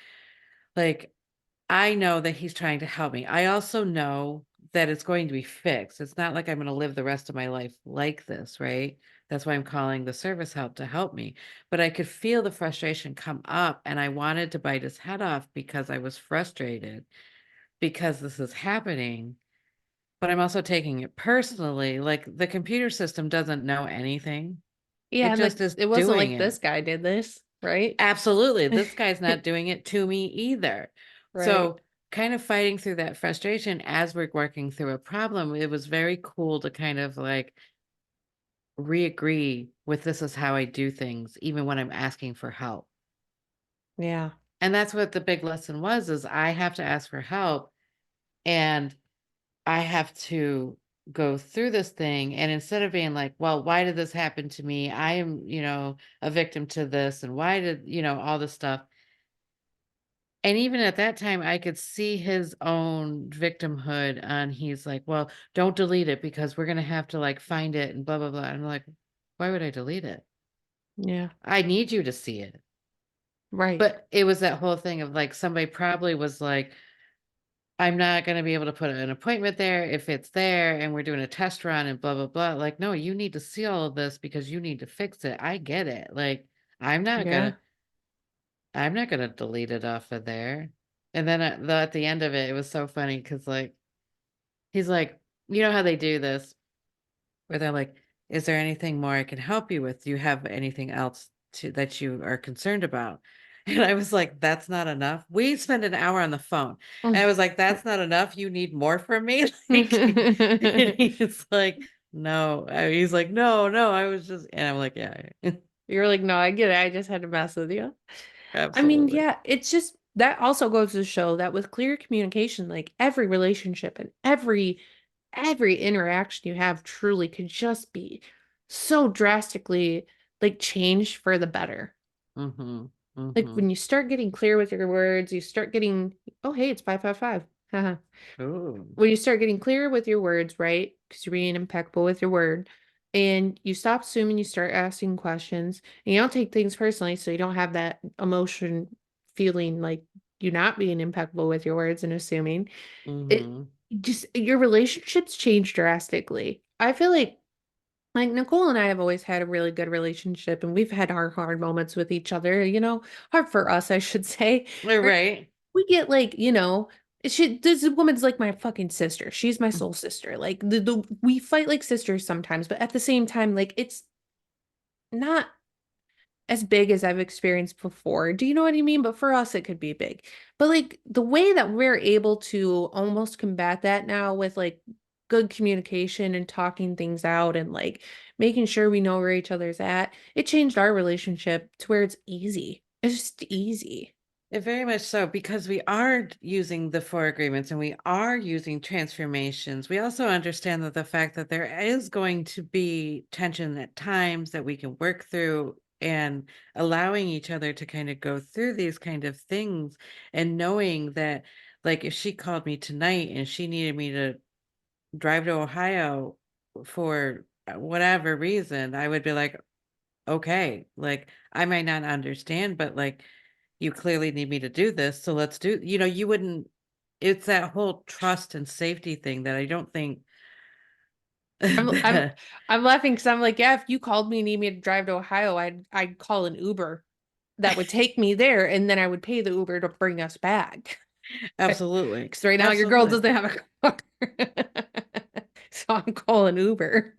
I know that he's trying to help me. I also know that it's going to be fixed. It's not like I'm going to live the rest of my life like this, right? That's why I'm calling the service help to help me. But I could feel the frustration come up and I wanted to bite his head off because I was frustrated because this is happening, but I'm also taking it personally. Like the computer system doesn't know anything. Yeah, It and like just is it wasn't doing like this it. guy did this, right? Absolutely. This guy's not doing it to me either. Right. So, kind of fighting through that frustration as we're working through a problem, it was very cool to kind of like re-agree with this is how I do things, even when I'm asking for help. Yeah. And that's what the big lesson was, is I have to ask for help. And I have to go through this thing, and instead of being like, "Well, why did this happen to me? I am, a victim to this, and why did, all this stuff." And even at that time, I could see his own victimhood, and he's like, "Well, don't delete it because we're gonna have to like find it and blah blah blah." I'm like, "Why would I delete it? Yeah. I need you to see it." Right. But it was that whole thing of like somebody probably was like, I'm not gonna be able to put an appointment there if it's there and we're doing a test run and blah, blah, blah. Like, no, you need to see all of this because you need to fix it. I get it. Like, I'm not Yeah. gonna I'm not gonna delete it off of there. And then at the end of it, it was so funny because like he's like, you know how they do this where they're like, "Is there anything more I can help you with? Do you have anything else that you are concerned about?" And I was like, "That's not enough." We spent an hour on the phone. And I was like, "That's not enough. You need more from me?" Like, and he's like, "No." He's like, "No, no, I was just," and I'm like, "Yeah, You're like, "No, I get it. I just had to mess with you." I mean, absolutely." yeah, it's just that also goes to show that with clear communication, like every relationship and every interaction you have truly could just be so drastically like changed for the better. Mhm. Like Mhm. when you start getting clear with your words, you start getting, oh, hey, it's 555. Ooh. When you start getting clear with your words, right? Because you're being impeccable with your word, and you stop assuming, you start asking questions, and you don't take things personally, so you don't have that emotion feeling like you're not being impeccable with your words and assuming. It Mm-hmm. just your relationships change drastically. I feel like Nicole and I have always had a really good relationship, and we've had our hard moments with each other, hard for us, I should say. Where Right. we get like, this woman's like my fucking sister. She's my soul sister. Like we fight like sisters sometimes, but at the same time, like it's not as big as I've experienced before. Do you know what I mean? But for us, it could be big. But like the way that we're able to almost combat that now with like good communication and talking things out and like making sure we know where each other's at, it changed our relationship to where it's easy. It's just easy. Very much so, because we are using the four agreements and we are using transformations. We also understand that the fact that there is going to be tension at times that we can work through, and allowing each other to kind of go through these kind of things, and knowing that, like, if she called me tonight and she needed me to drive to Ohio for whatever reason, I would be like, okay, like, I might not understand, but like, you clearly need me to do this, so let's do, you wouldn't, it's that whole trust and safety thing that I don't think I'm I'm that, I'm laughing because I'm like, yeah, if you called me and need me to drive to Ohio, I'd call an Uber that would take me there, and then I would pay the Uber to bring us back. absolutely. Because right now your girl Absolutely. doesn't have a car. So I'm calling Uber.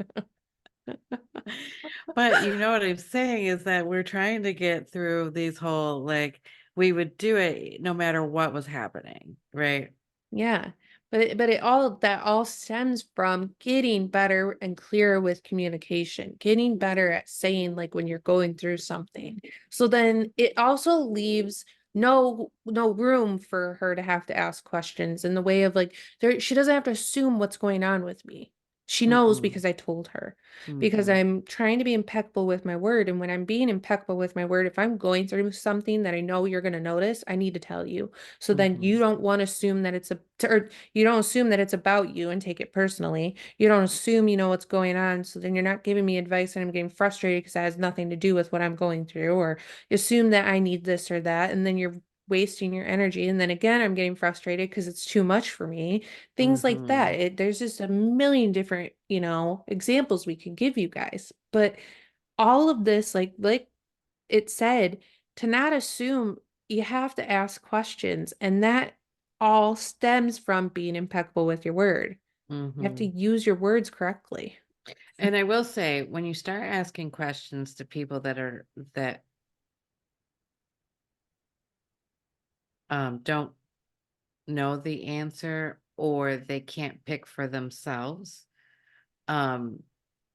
But you know what I'm saying is that we're trying to get through these whole, like, we would do it no matter what was happening, right? Yeah. But it all stems from getting better and clearer with communication, getting better at saying like when you're going through something. So then it also leaves no room for her to have to ask questions in the way of like she doesn't have to assume what's going on with me. She knows Mm-mm. because I told her. Because Mm-hmm. I'm trying to be impeccable with my word. And when I'm being impeccable with my word, if I'm going through something that I know you're going to notice, I need to tell you. So then Mm-hmm. you don't want to assume that or you don't assume that it's about you and take it personally. You don't assume you know what's going on. So then you're not giving me advice and I'm getting frustrated because that has nothing to do with what I'm going through, or you assume that I need this or that. And then you're wasting your energy. And then again, I'm getting frustrated because it's too much for me. Things like Mm-hmm. that. There's just a million different, examples we could give you guys. But all of this, like it said, to not assume, you have to ask questions. And that all stems from being impeccable with your word. You have to Mm-hmm. use your words correctly. And I will say, when you start asking questions to people that don't know the answer, or they can't pick for themselves, um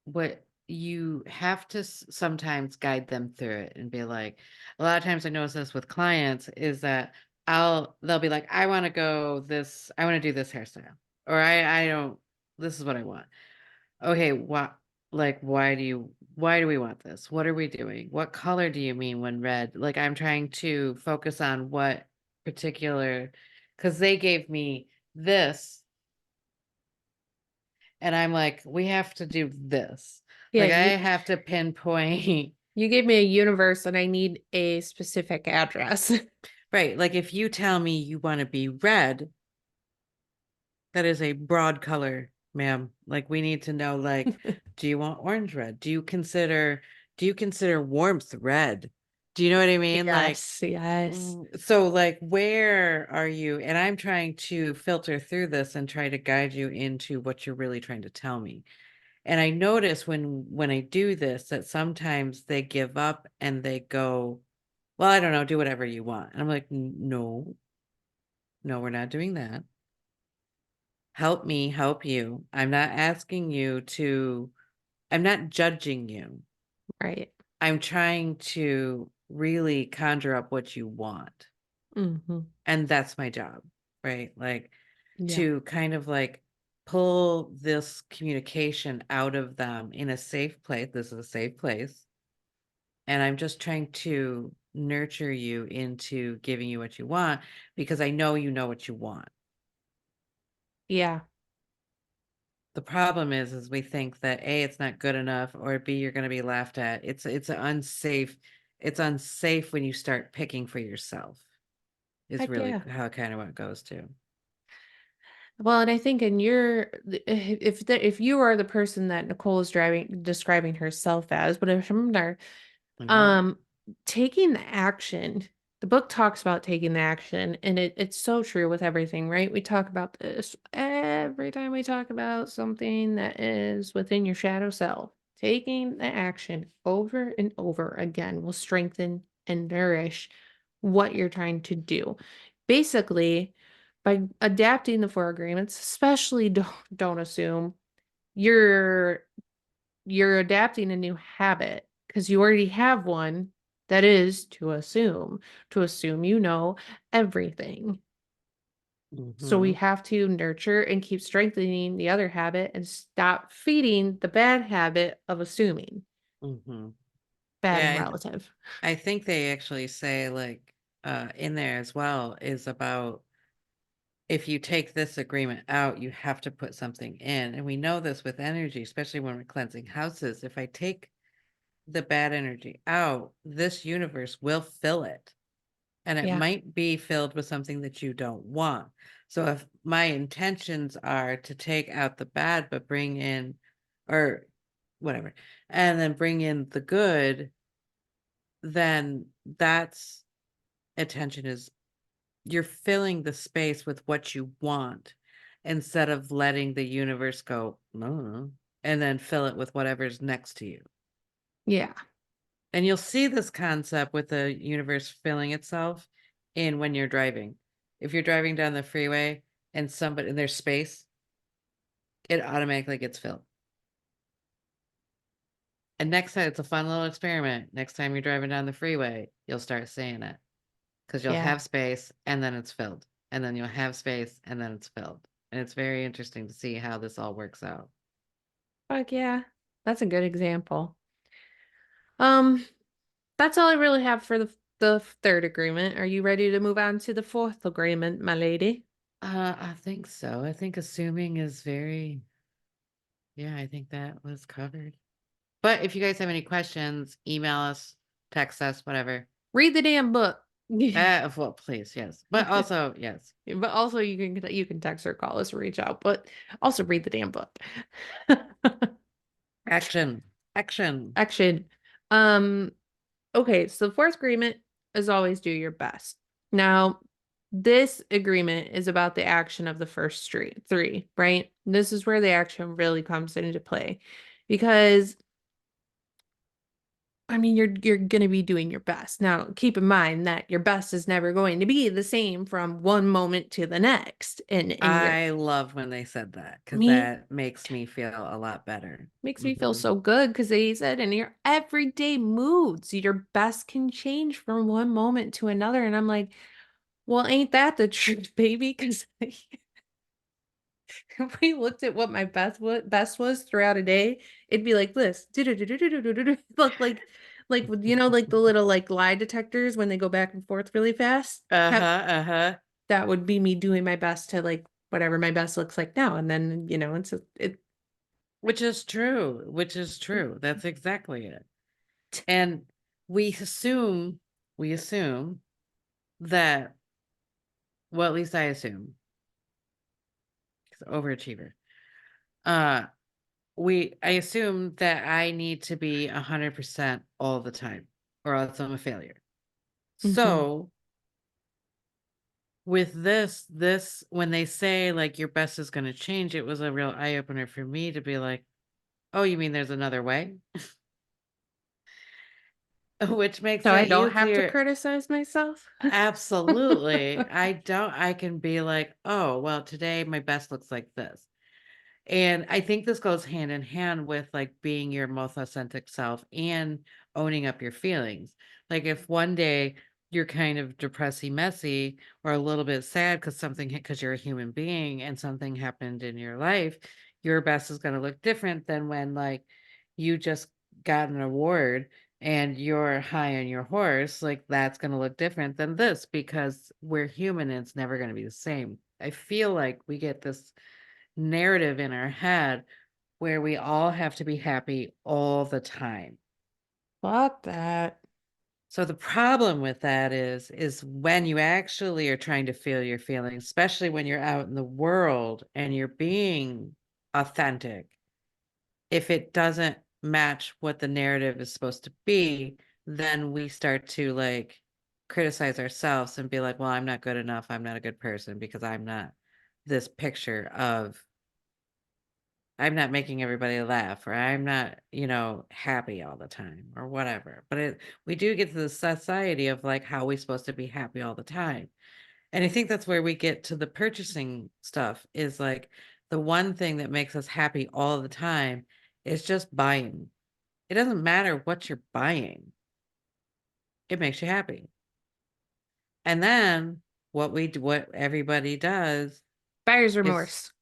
what you have to sometimes guide them through it and be like, a lot of times I notice this with clients is that they'll be like, I want to do this hairstyle, or I don't, this is what I want. Okay, what, like, why do we want this? What are we doing? What color do you mean when red? Like, I'm trying to focus on what particular, because they gave me this, and I'm like, we have to do this. Yeah, Like, I you have to pinpoint, you gave me a universe and I need a specific address. right? Like, if you tell me you want to be red, that is a broad color, ma'am. Like, we need to know, like, do you want orange red? Do you consider warmth red? Do you know what I mean? Like, Yes, yes. so, like, where are you? And I'm trying to filter through this and try to guide you into what you're really trying to tell me. And I notice when I do this that sometimes they give up and they go, well, I don't know, do whatever you want. And I'm like, No, no, we're not doing that. Help me help you. I'm not judging you. Right. I'm trying to really conjure up what you want. Hmm. And that's my job, right? Like, Yeah. to kind of like pull this communication out of them in a safe place. This is a safe place. And I'm just trying to nurture you into giving you what you want, because I know you know what you want. Yeah. The problem is we think that A, it's not good enough, or B, you're gonna be laughed at. It's unsafe when you start picking for yourself, is Heck really yeah. how kind of what it goes to. Well, and I think in your if you are the person that Nicole is driving describing herself as, but if remember, And what? um, taking the action, the book talks about taking the action, and it's so true with everything, right? We talk about this every time we talk about something that is within your shadow self. Taking the action over and over again will strengthen and nourish what you're trying to do. Basically, by adapting the four agreements, especially don't assume you're you're adapting a new habit because you already have one that is to assume you know everything. So we Mm-hmm. have to nurture and keep strengthening the other habit and stop feeding the bad habit of assuming. Mm-hmm. Bad and Yeah, relative. I think they actually say like in there as well is about if you take this agreement out, you have to put something in. And we know this with energy, especially when we're cleansing houses. If I take the bad energy out, this universe will fill it. And it Yeah. might be filled with something that you don't want. So if my intentions are to take out the bad, but bring in, or whatever, and then bring in the good, then that's attention is you're filling the space with what you want instead of letting the universe go, no, and then fill it with whatever's next to you. Yeah. And you'll see this concept with the universe filling itself in when you're driving. If you're driving down the freeway and somebody and there's space, it automatically gets filled. And next time it's a fun little experiment. Next time you're driving down the freeway, you'll start saying it because you'll Yeah. have space and then it's filled. And then you'll have space and then it's filled. And it's very interesting to see how this all works out. Fuck yeah. That's a good example. Um, that's all I really have for the third agreement. Are you ready to move on to the fourth agreement, my lady? I think so. I think assuming is very, yeah, I think that was covered. But if you guys have any questions, email us, text us, whatever. Read the damn book. Well, please, yes. But also, yes. But also you can text or call us or reach out, but also read the damn book. Action. Action. Action. Um, okay, so the fourth agreement is always do your best. Now, this agreement is about the action of the first three, right? This is where the action really comes into play because I mean, you're going to be doing your best. Now, keep in mind that your best is never going to be the same from one moment to the next. And your I love when they said that because me that makes me feel a lot better. makes me feel Hmm. so good because they said in your everyday moods, your best can change from one moment to another. And I'm like, well, ain't that the truth, baby? Because if we looked at what my best was throughout a day, it'd be like this. Look like like the little like lie detectors when they go back and forth really fast. Uh-huh, That uh-huh. that would be me doing my best to like whatever my best looks like now. And then, it Which is true. Which is true. That's exactly it. And we assume, we assume that, well, at least I assume, 'cause overachiever. Uh, I assume that I need to be 100% all the time, or else I'm a failure. Mhm. So with this when they say like your best is going to change, it was a real eye opener for me to be like, oh, you mean there's another way? Which makes So I it don't have to easier. criticize myself. Absolutely. I can be like, oh, well, today my best looks like this. And I think this goes hand in hand with like being your most authentic self and owning up your feelings. Like if one day you're kind of depressy, messy, or a little bit sad because you're a human being and something happened in your life, your best is going to look different than when like you just got an award and you're high on your horse. Like that's going to look different than this because we're human and it's never going to be the same. I feel like we get this narrative in our head where we all have to be happy all the time. Fuck that. So the problem with that is when you actually are trying to feel your feelings, especially when you're out in the world and you're being authentic, if it doesn't match what the narrative is supposed to be, then we start to like criticize ourselves and be like, well, I'm not good enough. I'm not a good person because I'm not this picture of I'm not making everybody laugh or I'm not, happy all the time or whatever. But we do get to the society of like how we supposed to be happy all the time. And I think that's where we get to the purchasing stuff is like the one thing that makes us happy all the time is just buying. It doesn't matter what you're buying. It makes you happy. And then what everybody does Buyer's is remorse.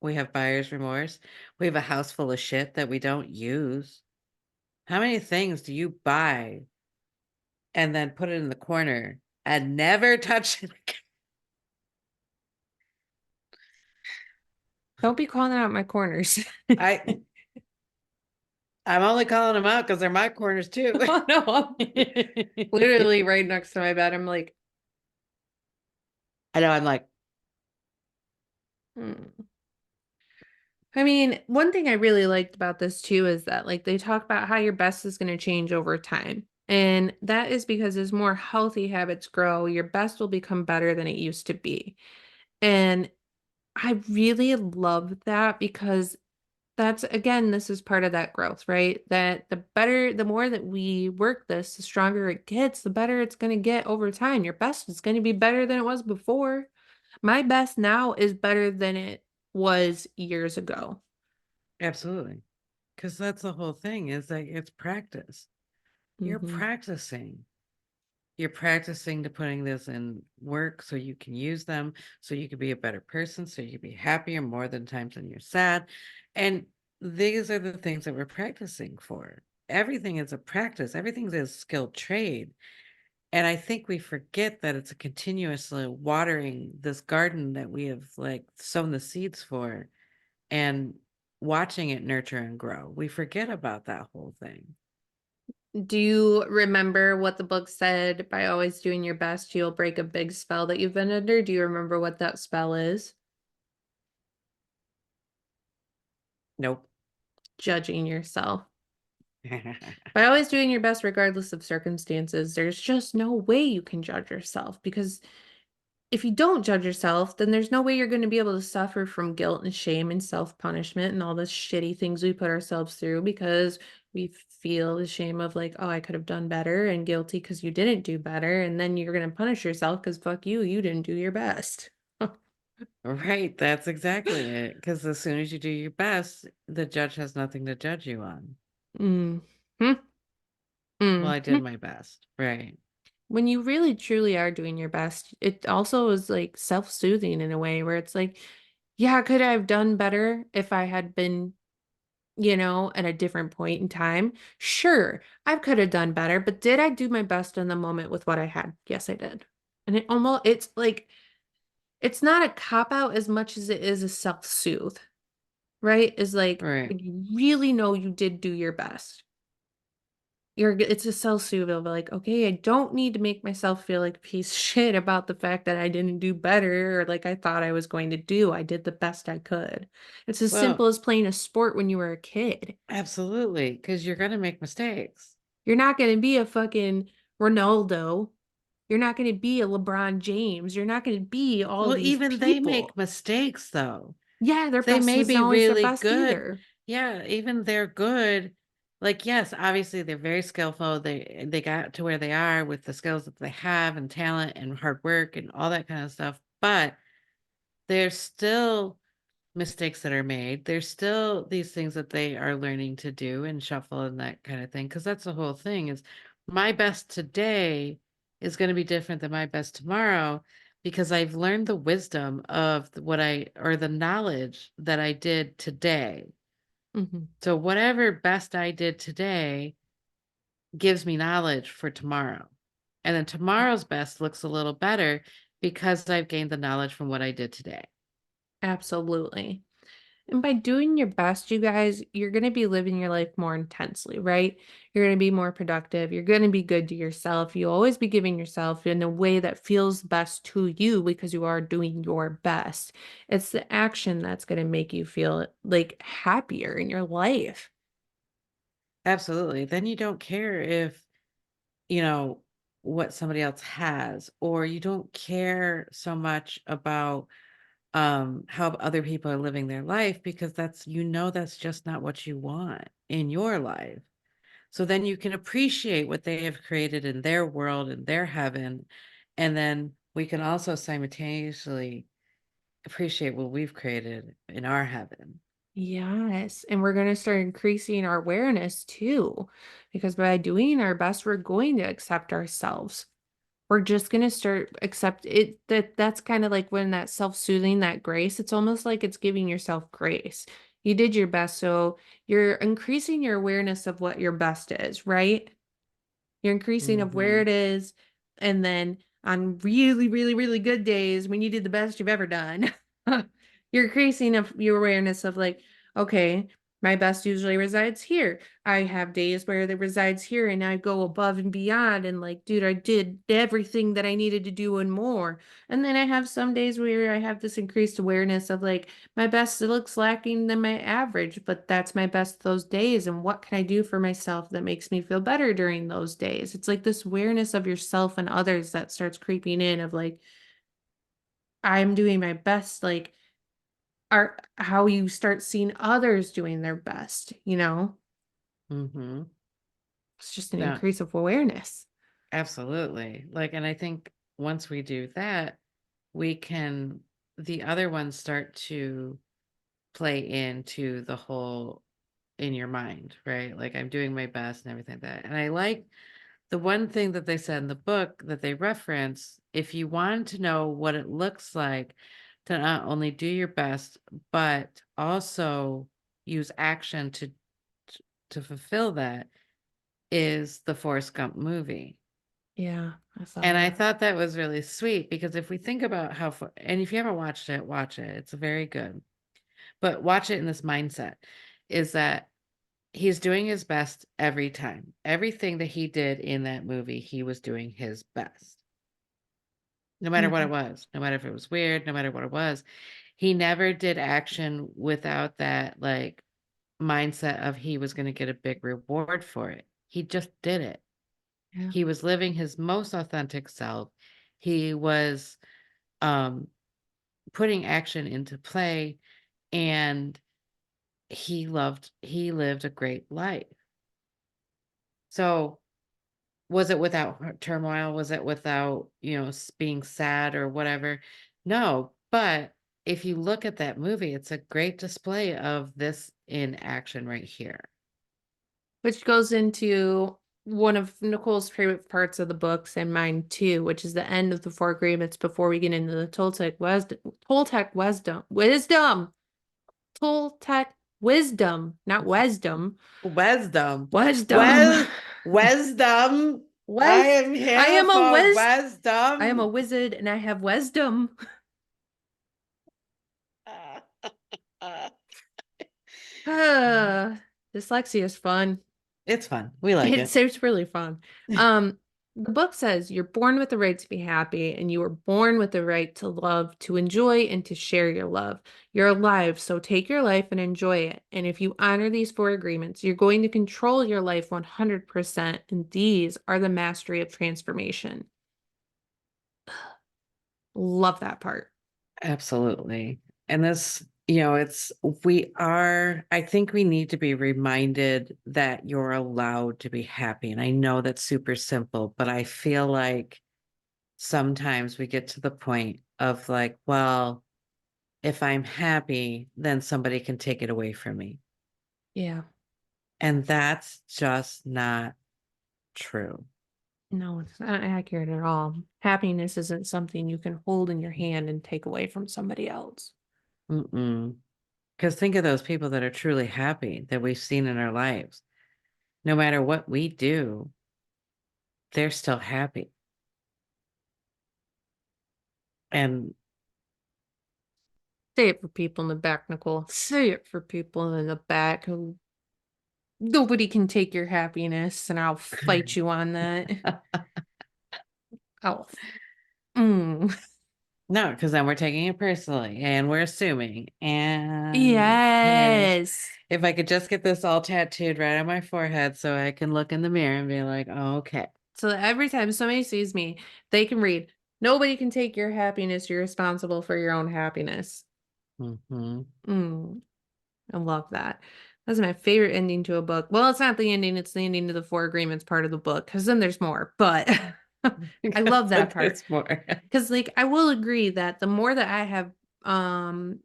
we have buyer's remorse. We have a house full of shit that we don't use. How many things do you buy and then put it in the corner and never touch it again? Don't be calling out my corners. I I'm only calling them out because they're my corners too. Oh no, I'm literally right next to my bed. I'm like, I know I'm like, hmm. I mean, one thing I really liked about this too is that like they talk about how your best is going to change over time. And that is because as more healthy habits grow, your best will become better than it used to be. And I really love that because that's again, this is part of that growth, right? That the more that we work this, the stronger it gets, the better it's going to get over time. Your best is going to be better than it was before. My best now is better than it was years ago. absolutely. Because that's the whole thing is that it's practice. You're Hmm. practicing. You're practicing to putting this in work so you can use them, so you can be a better person, so you can be happier more than times when you're sad. And these are the things that we're practicing for. Everything is a practice, everything is a skilled trade. And I think we forget that it's a continuously watering this garden that we have like sown the seeds for and watching it nurture and grow. We forget about that whole thing. Do you remember what the book said? By always doing your best, you'll break a big spell that you've been under. Do you remember what that spell is? Nope. Judging yourself. By always doing your best, regardless of circumstances, there's just no way you can judge yourself because if you don't judge yourself, then there's no way you're going to be able to suffer from guilt and shame and self-punishment and all the shitty things we put ourselves through because we feel the shame of like, oh, I could have done better and guilty because you didn't do better. And then you're going to punish yourself because fuck you, you didn't do your best. Right, that's exactly it. Because as soon as you do your best, the judge has nothing to judge you on. Mm. Well, I did my best. Right. When you really truly are doing your best, it also is like self-soothing in a way where it's like, yeah, could I have done better if I had been, at a different point in time? Sure, I could have done better, but did I do my best in the moment with what I had? Yes, I did. And it's like, it's not a cop out as much as it is a self-soothe, right? Is like, Right. when you really know you did do your best. It's a self-soothe of like, okay, I don't need to make myself feel like a piece of shit about the fact that I didn't do better or like I thought I was going to do. I did the best I could. It's as Well, simple as playing a sport when you were a kid. absolutely. Because you're going to make mistakes. You're not going to be a fucking Ronaldo. You're not going to be a LeBron James. You're not going to be all Well, these even they make people. mistakes, though. Yeah, their They best may isn't be always their really best good. either. Yeah, even they're good. Like, yes, obviously they're very skillful. They got to where they are with the skills that they have and talent and hard work and all that kind of stuff. But there's still mistakes that are made. There's still these things that they are learning to do and shuffle and that kind of thing. Because that's the whole thing is my best today is going to be different than my best tomorrow because I've learned the wisdom of what I or the knowledge that I did today. Hmm. So whatever best I did today gives me knowledge for tomorrow. And then tomorrow's best looks a little better because I've gained the knowledge from what I did today. Absolutely. And by doing your best, you guys, you're going to be living your life more intensely, right? You're going to be more productive. You're going to be good to yourself. You'll always be giving yourself in a way that feels best to you because you are doing your best. It's the action that's going to make you feel like happier in your life. Absolutely. Then you don't care if, you know, what somebody else has, or you don't care so much about how other people are living their life, because that's just not what you want in your life. So then you can appreciate what they have created in their world and their heaven, and then we can also simultaneously appreciate what we've created in our heaven. Yes, and we're going to start increasing our awareness too, because by doing our best, we're going to accept ourselves. We're just going to start accept it that's kind of like when that self-soothing, that grace, it's almost like it's giving yourself grace. You did your best, so you're increasing your awareness of what your best is, right? You're increasing of where Hmm. it is. And then on really, really, really good days when you did the best you've ever done, you're increasing of your awareness of like, okay, my best usually resides here. I have days where it resides here and I go above and beyond and like, dude, I did everything that I needed to do and more. And then I have some days where I have this increased awareness of like, my best looks lacking than my average, but that's my best those days. And what can I do for myself that makes me feel better during those days? It's like this awareness of yourself and others that starts creeping in of like, I'm doing my best, like are how you start seeing others doing their best, you know? Hmm. It's just an No, increase of awareness. absolutely. Like, and I think once we do that, we can, the other ones start to play into the whole in your mind, right? Like, I'm doing my best and everything like that. And I like the one thing that they said in the book that they reference, if you want to know what it looks like to not only do your best, but also use action to fulfill that, is the Forrest Gump movie. Yeah, I saw And I that. thought that was really sweet, because if we think about and if you haven't watched it, watch it. It's very good. But watch it in this mindset, is that he's doing his best every time. Everything that he did in that movie, he was doing his best. No matter what Mhm. it was, no matter if it was weird, no matter what it was. He never did action without that, like, mindset of he was gonna get a big reward for it. He just did it. Yeah. He was living his most authentic self. He was, um, putting action into play, and he lived a great life. So, was it without turmoil? Was it without, being sad or whatever? No, but if you look at that movie, it's a great display of this in action right here. Which goes into one of Nicole's favorite parts of the books and mine too, which is the end of the four agreements before we get into the Toltec wisdom, not wisdom, Wisdom. wisdom. Wisdom. I Wes, am I here am a for wiz, I am a wisdom. wizard and I have wisdom. Dyslexia is fun. It's fun. We like it. It's really fun. Um, the book says you're born with the right to be happy, and you were born with the right to love, to enjoy, and to share your love. You're alive, so take your life and enjoy it. And if you honor these four agreements, you're going to control your life 100%. And these are the mastery of transformation. Love that part. Absolutely. And this, I think we need to be reminded that you're allowed to be happy. And I know that's super simple, but I feel like sometimes we get to the point of like, well, if I'm happy, then somebody can take it away from me. Yeah. And that's just not true. No, it's not accurate at all. Happiness isn't something you can hold in your hand and take away from somebody else. Mm-mm. Because think of those people that are truly happy that we've seen in our lives. No matter what we do, they're still happy. And Say it for people in the back, Nicole. Say it for people in the back who nobody can take your happiness, and I'll fight you on that. Oh, mm. No, because then we're taking it personally and we're assuming. And hey, Yes. if I could just get this all tattooed right on my forehead so I can look in the mirror and be like, oh, okay. So that every time somebody sees me, they can read, nobody can take your happiness. You're responsible for your own happiness. Hmm. Mm, I love that. That's my favorite ending to a book. Well, it's not the ending, it's the ending to the Four Agreements part of the book, because then there's more. But I love that But part. there's more. Because like I will agree that the more that I have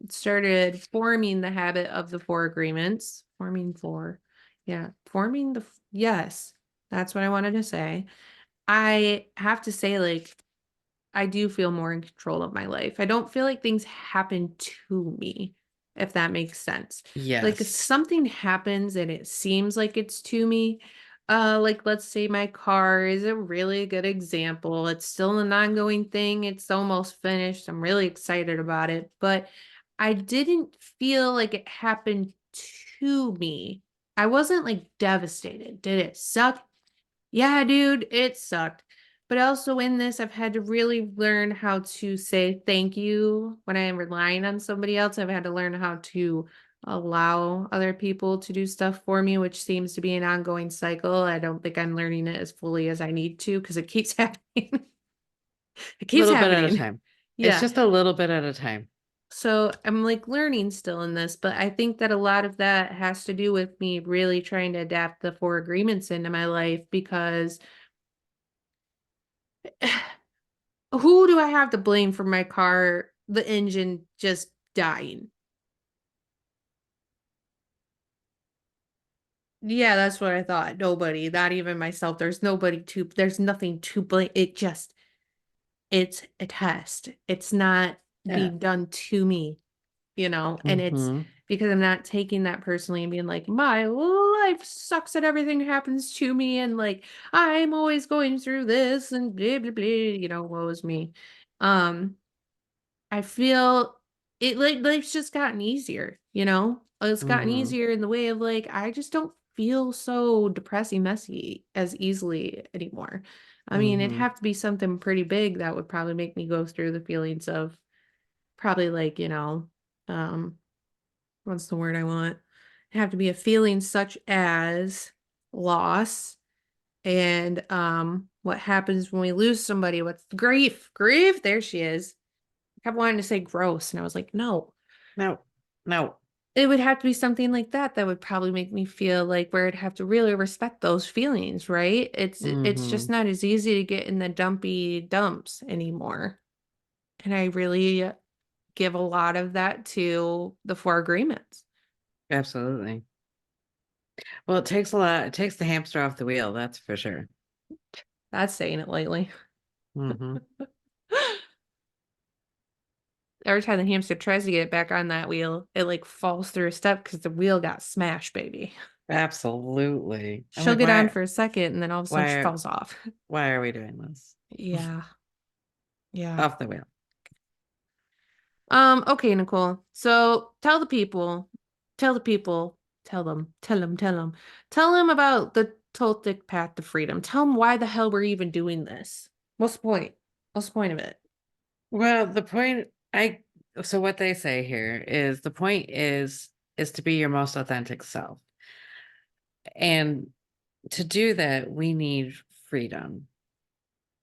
started forming the habit of the Four Agreements, forming four, yeah, forming the yes, that's what I wanted to say. I have to say, like, I do feel more in control of my life. I don't feel like things happen to me, if that makes sense. Like if Yes. something happens and it seems like it's to me, like let's say my car is a really good example. It's still an ongoing thing. It's almost finished. I'm really excited about it, but I didn't feel like it happened to me. I wasn't like devastated. Did it suck? Yeah, dude, it sucked. But also in this, I've had to really learn how to say thank you when I am relying on somebody else. I've had to learn how to allow other people to do stuff for me, which seems to be an ongoing cycle. I don't think I'm learning it as fully as I need to because it keeps happening. It A keeps little bit at a happening. time. It's Yeah. just a little bit at a time. So I'm like learning still in this, but I think that a lot of that has to do with me really trying to adapt the four agreements into my life because who do I have to blame for my car, the engine just dying? Yeah, that's what I thought. Nobody, not even myself. There's nothing to blame. It's a test. It's not Yeah. being done to me, and it's Hmm. because I'm not taking that personally and being like, my life sucks and everything happens to me. And like, I'm always going through this and blah, blah, blah, woe is me. Um, I feel it like life's just gotten easier. It's gotten Hmm. easier in the way of like I just don't feel so depressing messy as easily anymore. I mean, it'd Hmm. have to be something pretty big that would probably make me go through the feelings of probably like, um, what's the word I want? It'd have to be a feeling such as loss and what happens when we lose somebody, what's grief, grief, there she is kept wanting to say gross. And I was like, no, No, no. it would have to be something like that that would probably make me feel like where I'd have to really respect those feelings, right? It's just Hmm. not as easy to get in the dumpy dumps anymore. And I really give a lot of that to the four agreements. Absolutely. Well, it takes a lot. It takes the hamster off the wheel, that's for sure. That's saying it lightly. Hmm. Every time the hamster tries to get back on that wheel, it like falls through a step because the wheel got smashed, baby. Absolutely. I'm She'll like, get on for a second and then all of a sudden why she are, falls off. why are we doing this? Yeah. Yeah. Off the wheel. Okay, Nicole. So tell the people, tell them about the Toltec path to freedom. Tell them why the hell we're even doing this. What's the point? What's the point of it? Well, the point so what they say here is the point is to be your most authentic self. And to do that, we need freedom.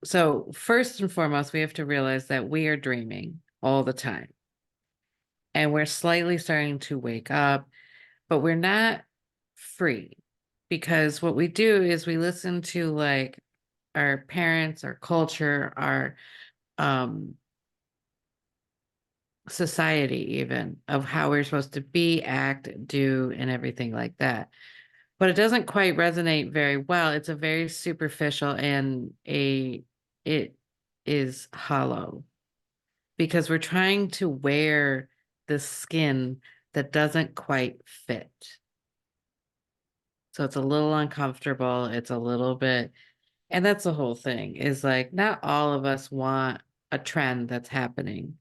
So first and foremost, we have to realize that we are dreaming all the time. And we're slightly starting to wake up, but we're not free because what we do is we listen to like our parents, our culture, our um society even of how we're supposed to be, act, do, and everything like that. But it doesn't quite resonate very well. It's a very superficial and it is hollow because we're trying to wear the skin that doesn't quite fit. So it's a little uncomfortable. It's a little bit, and that's the whole thing is like not all of us want a trend that's happening.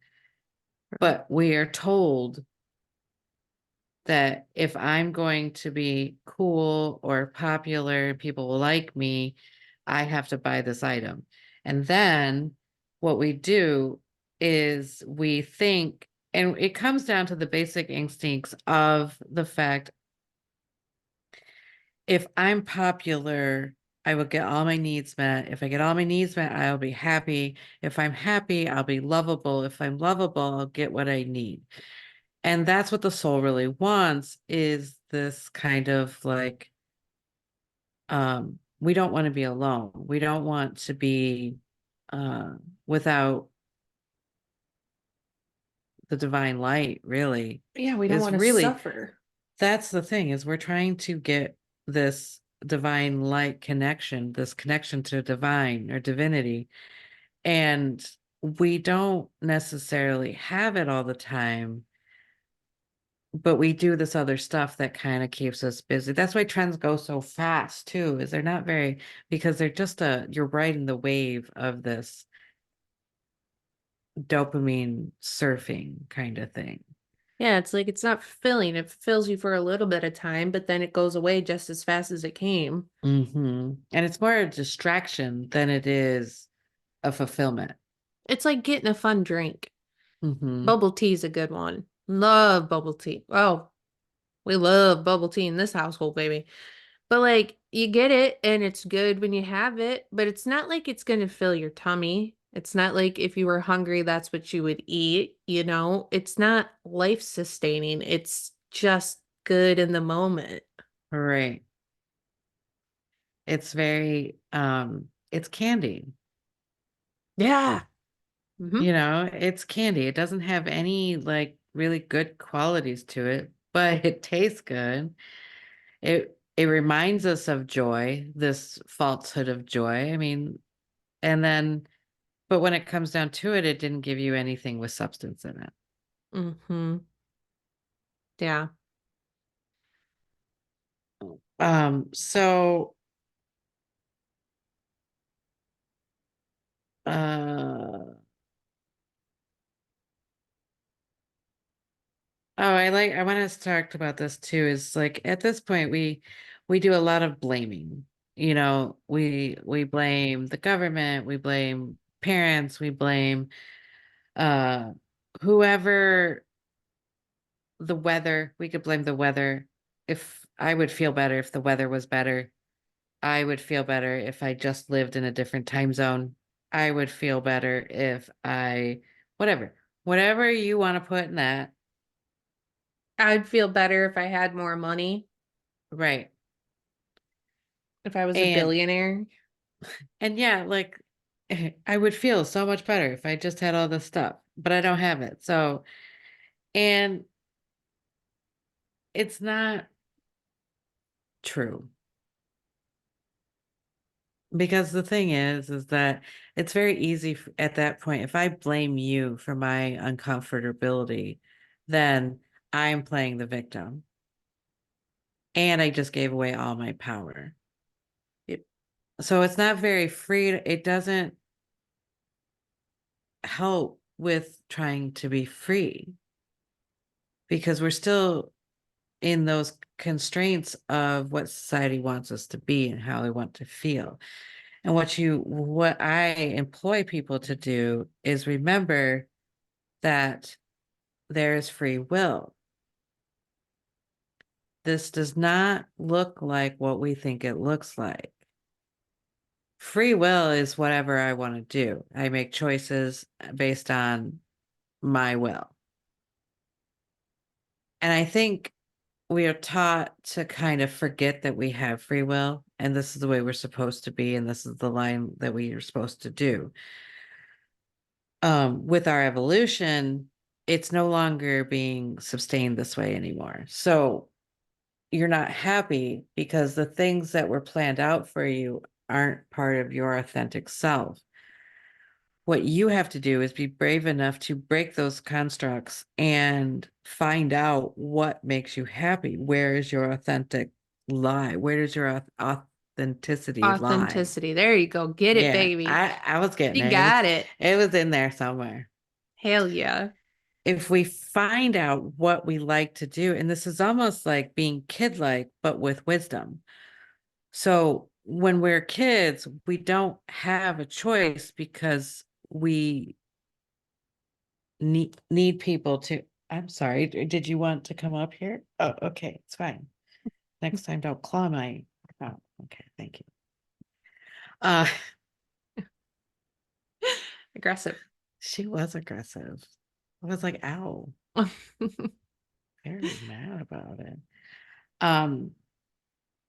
But we are told that if I'm going to be cool or popular, people will like me, I have to buy this item. And then what we do is we think, and it comes down to the basic instincts of the fact if I'm popular, I will get all my needs met. If I get all my needs met, I'll be happy. If I'm happy, I'll be lovable. If I'm lovable, I'll get what I need. And that's what the soul really wants is this kind of like we don't want to be alone. We don't want to be uh without the divine light, really. Yeah, we don't Is want to really suffer. that's the thing is we're trying to get this divine light connection, this connection to divine or divinity. And we don't necessarily have it all the time, but we do this other stuff that kind of keeps us busy. That's why trends go so fast too, is they're not very because they're just you're riding the wave of this dopamine surfing kind of thing. Yeah, it's like it's not fulfilling. It fulfills you for a little bit of time, but then it goes away just as fast as it came. And it's more a distraction than it is a fulfillment. It's like getting a fun drink. hmm Bubble tea is a good one. Love bubble tea. Oh, we love bubble tea in this household, baby. But like you get it and it's good when you have it, but it's not like it's going to fill your tummy. It's not like if you were hungry, that's what you would eat, you know? It's not life sustaining. It's just good in the moment. Right. It's very it's candy. Yeah. Hmm. It's candy. It doesn't have any like really good qualities to it, but it tastes good. It reminds us of joy, this falsehood of joy. I mean, and then but when it comes down to it, it didn't give you anything with substance in it. Hmm. Yeah. So uh oh, I want to talk about this too, is like at this point we do a lot of blaming. We blame the government, we blame parents, we blame uh whoever the weather, we could blame the weather. If I would feel better if the weather was better. I would feel better if I just lived in a different time zone. I would feel better if whatever, whatever you want to put in that. I'd feel better if I had more money, Right. if I was a And, billionaire. and yeah, like I would feel so much better if I just had all this stuff, but I don't have it. So, and it's not true. Because the thing is that it's very easy at that point. If I blame you for my uncomfortability, then I'm playing the victim and I just gave away all my power. Yep. So it's not very free. It doesn't help with trying to be free because we're still in those constraints of what society wants us to be and how they want to feel. And what I employ people to do is remember that there is free will. This does not look like what we think it looks like. Free will is whatever I want to do. I make choices based on my will. And I think we are taught to kind of forget that we have free will and this is the way we're supposed to be and this is the line that we are supposed to do. With our evolution, it's no longer being sustained this way anymore. So you're not happy because the things that were planned out for you aren't part of your authentic self. What you have to do is be brave enough to break those constructs and find out what makes you happy. Where is your authentic lie? Where does your authenticity lie? Authenticity. There you go. Get it, Yeah, baby. I was getting You there. got it. It was in there somewhere. Hell yeah. if we find out what we like to do, and this is almost like being kid-like, but with wisdom. So when we're kids, we don't have a choice because we need people to. I'm sorry, did you want to come up here? Oh, okay, it's fine. Next time, don't claw my. Oh, okay, thank you. Uh, Aggressive. she was aggressive. I was like, ow, very mad about it. Um,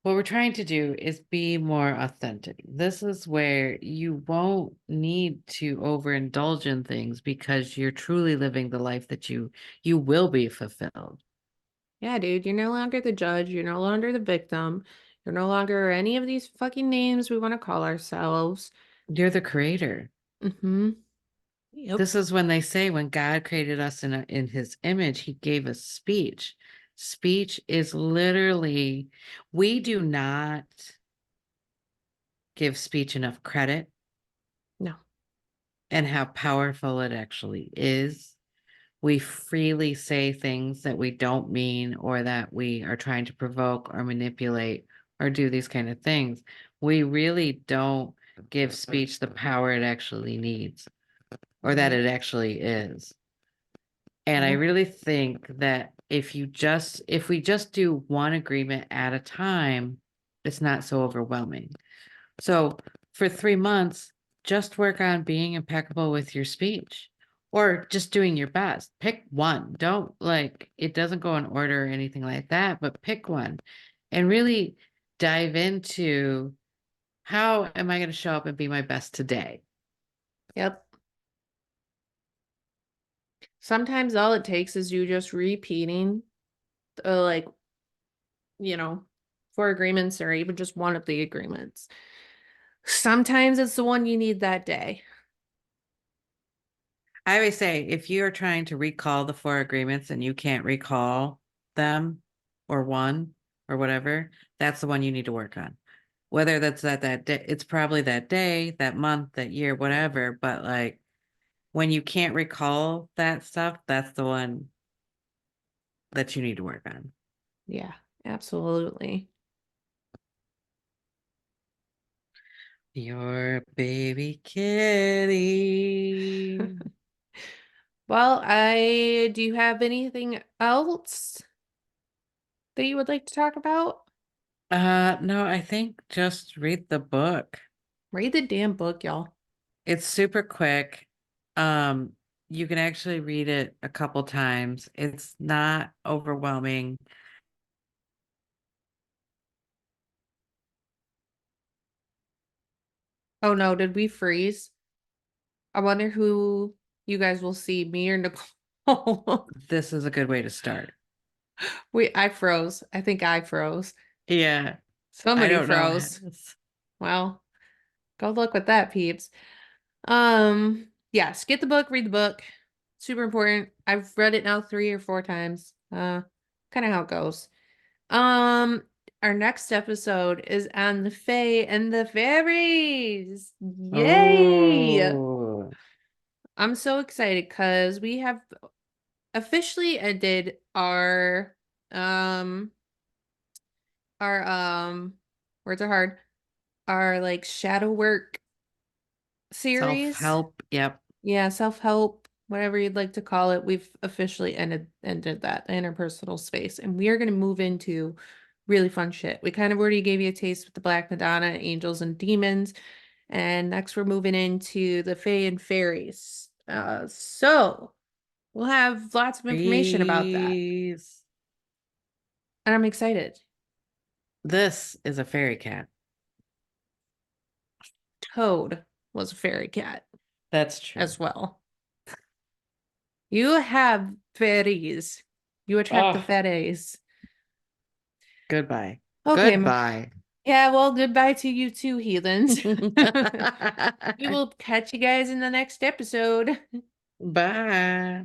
what we're trying to do is be more authentic. This is where you won't need to overindulge in things because you're truly living the life that you will be fulfilled. Yeah, dude, you're no longer the judge. You're no longer the victim. You're no longer any of these fucking names we want to call ourselves. You're the creator. Mm-hmm. Yep. This is when they say when God created us in his image, he gave us speech. Speech is literally, we do not give speech enough credit No. and how powerful it actually is. We freely say things that we don't mean or that we are trying to provoke or manipulate or do these kind of things. We really don't give speech the power it actually needs or that Nope. it actually is. And I Nope. really think that if we just do one agreement at a time, it's not so overwhelming. So for 3 months, just work on being impeccable with your speech or just doing your best. Pick one. Don't like it doesn't go in order or anything like that, but pick one and really dive into how am I going to show up and be my best today? Yep. Sometimes all it takes is you just repeating, like, you know, four agreements or even just one of the agreements. Sometimes it's the one you need that day. I always say if you are trying to recall the four agreements and you can't recall them or one or whatever, that's the one you need to work on. Whether that's that day, it's probably that day, that month, that year, whatever. But like when you can't recall that stuff, that's the one that you need to work on. Yeah, absolutely. Your baby kitty. Well, I do you have anything else that you would like to talk about? No, I think just read the book. Read the damn book, y'all. It's super quick. Um, you can actually read it a couple times. It's not overwhelming. Oh no, did we freeze? I wonder who you guys will see, me or Nicole. This is a good way to start. I froze. I think I froze. Yeah, I Somebody don't know. froze. Well, go look with that, peeps. Yes, get the book, read the book. Super important. I've read it now 3 or 4 times. Kind of how it goes. Um, our next episode is on the Fae and the Fairies. Yay! Oh, I'm so excited because we have officially ended um our words are hard. Our like shadow work series. self-help. Yep. Yeah, self-help, whatever you'd like to call it. We've officially ended that interpersonal space, and we are going to move into really fun shit. We kind of already gave you a taste with the Black Madonna, Angels and Demons, and next we're moving into the Fae and Fairies. So we'll have lots of information about that, Please. and I'm excited. This is a fairy cat. Toad was a fairy cat That's true. as well. You have fairies. You attract the Oh, fairies. goodbye. Okay, Goodbye. yeah, well, goodbye to you too, heathens. We will catch you guys in the next episode. Bye.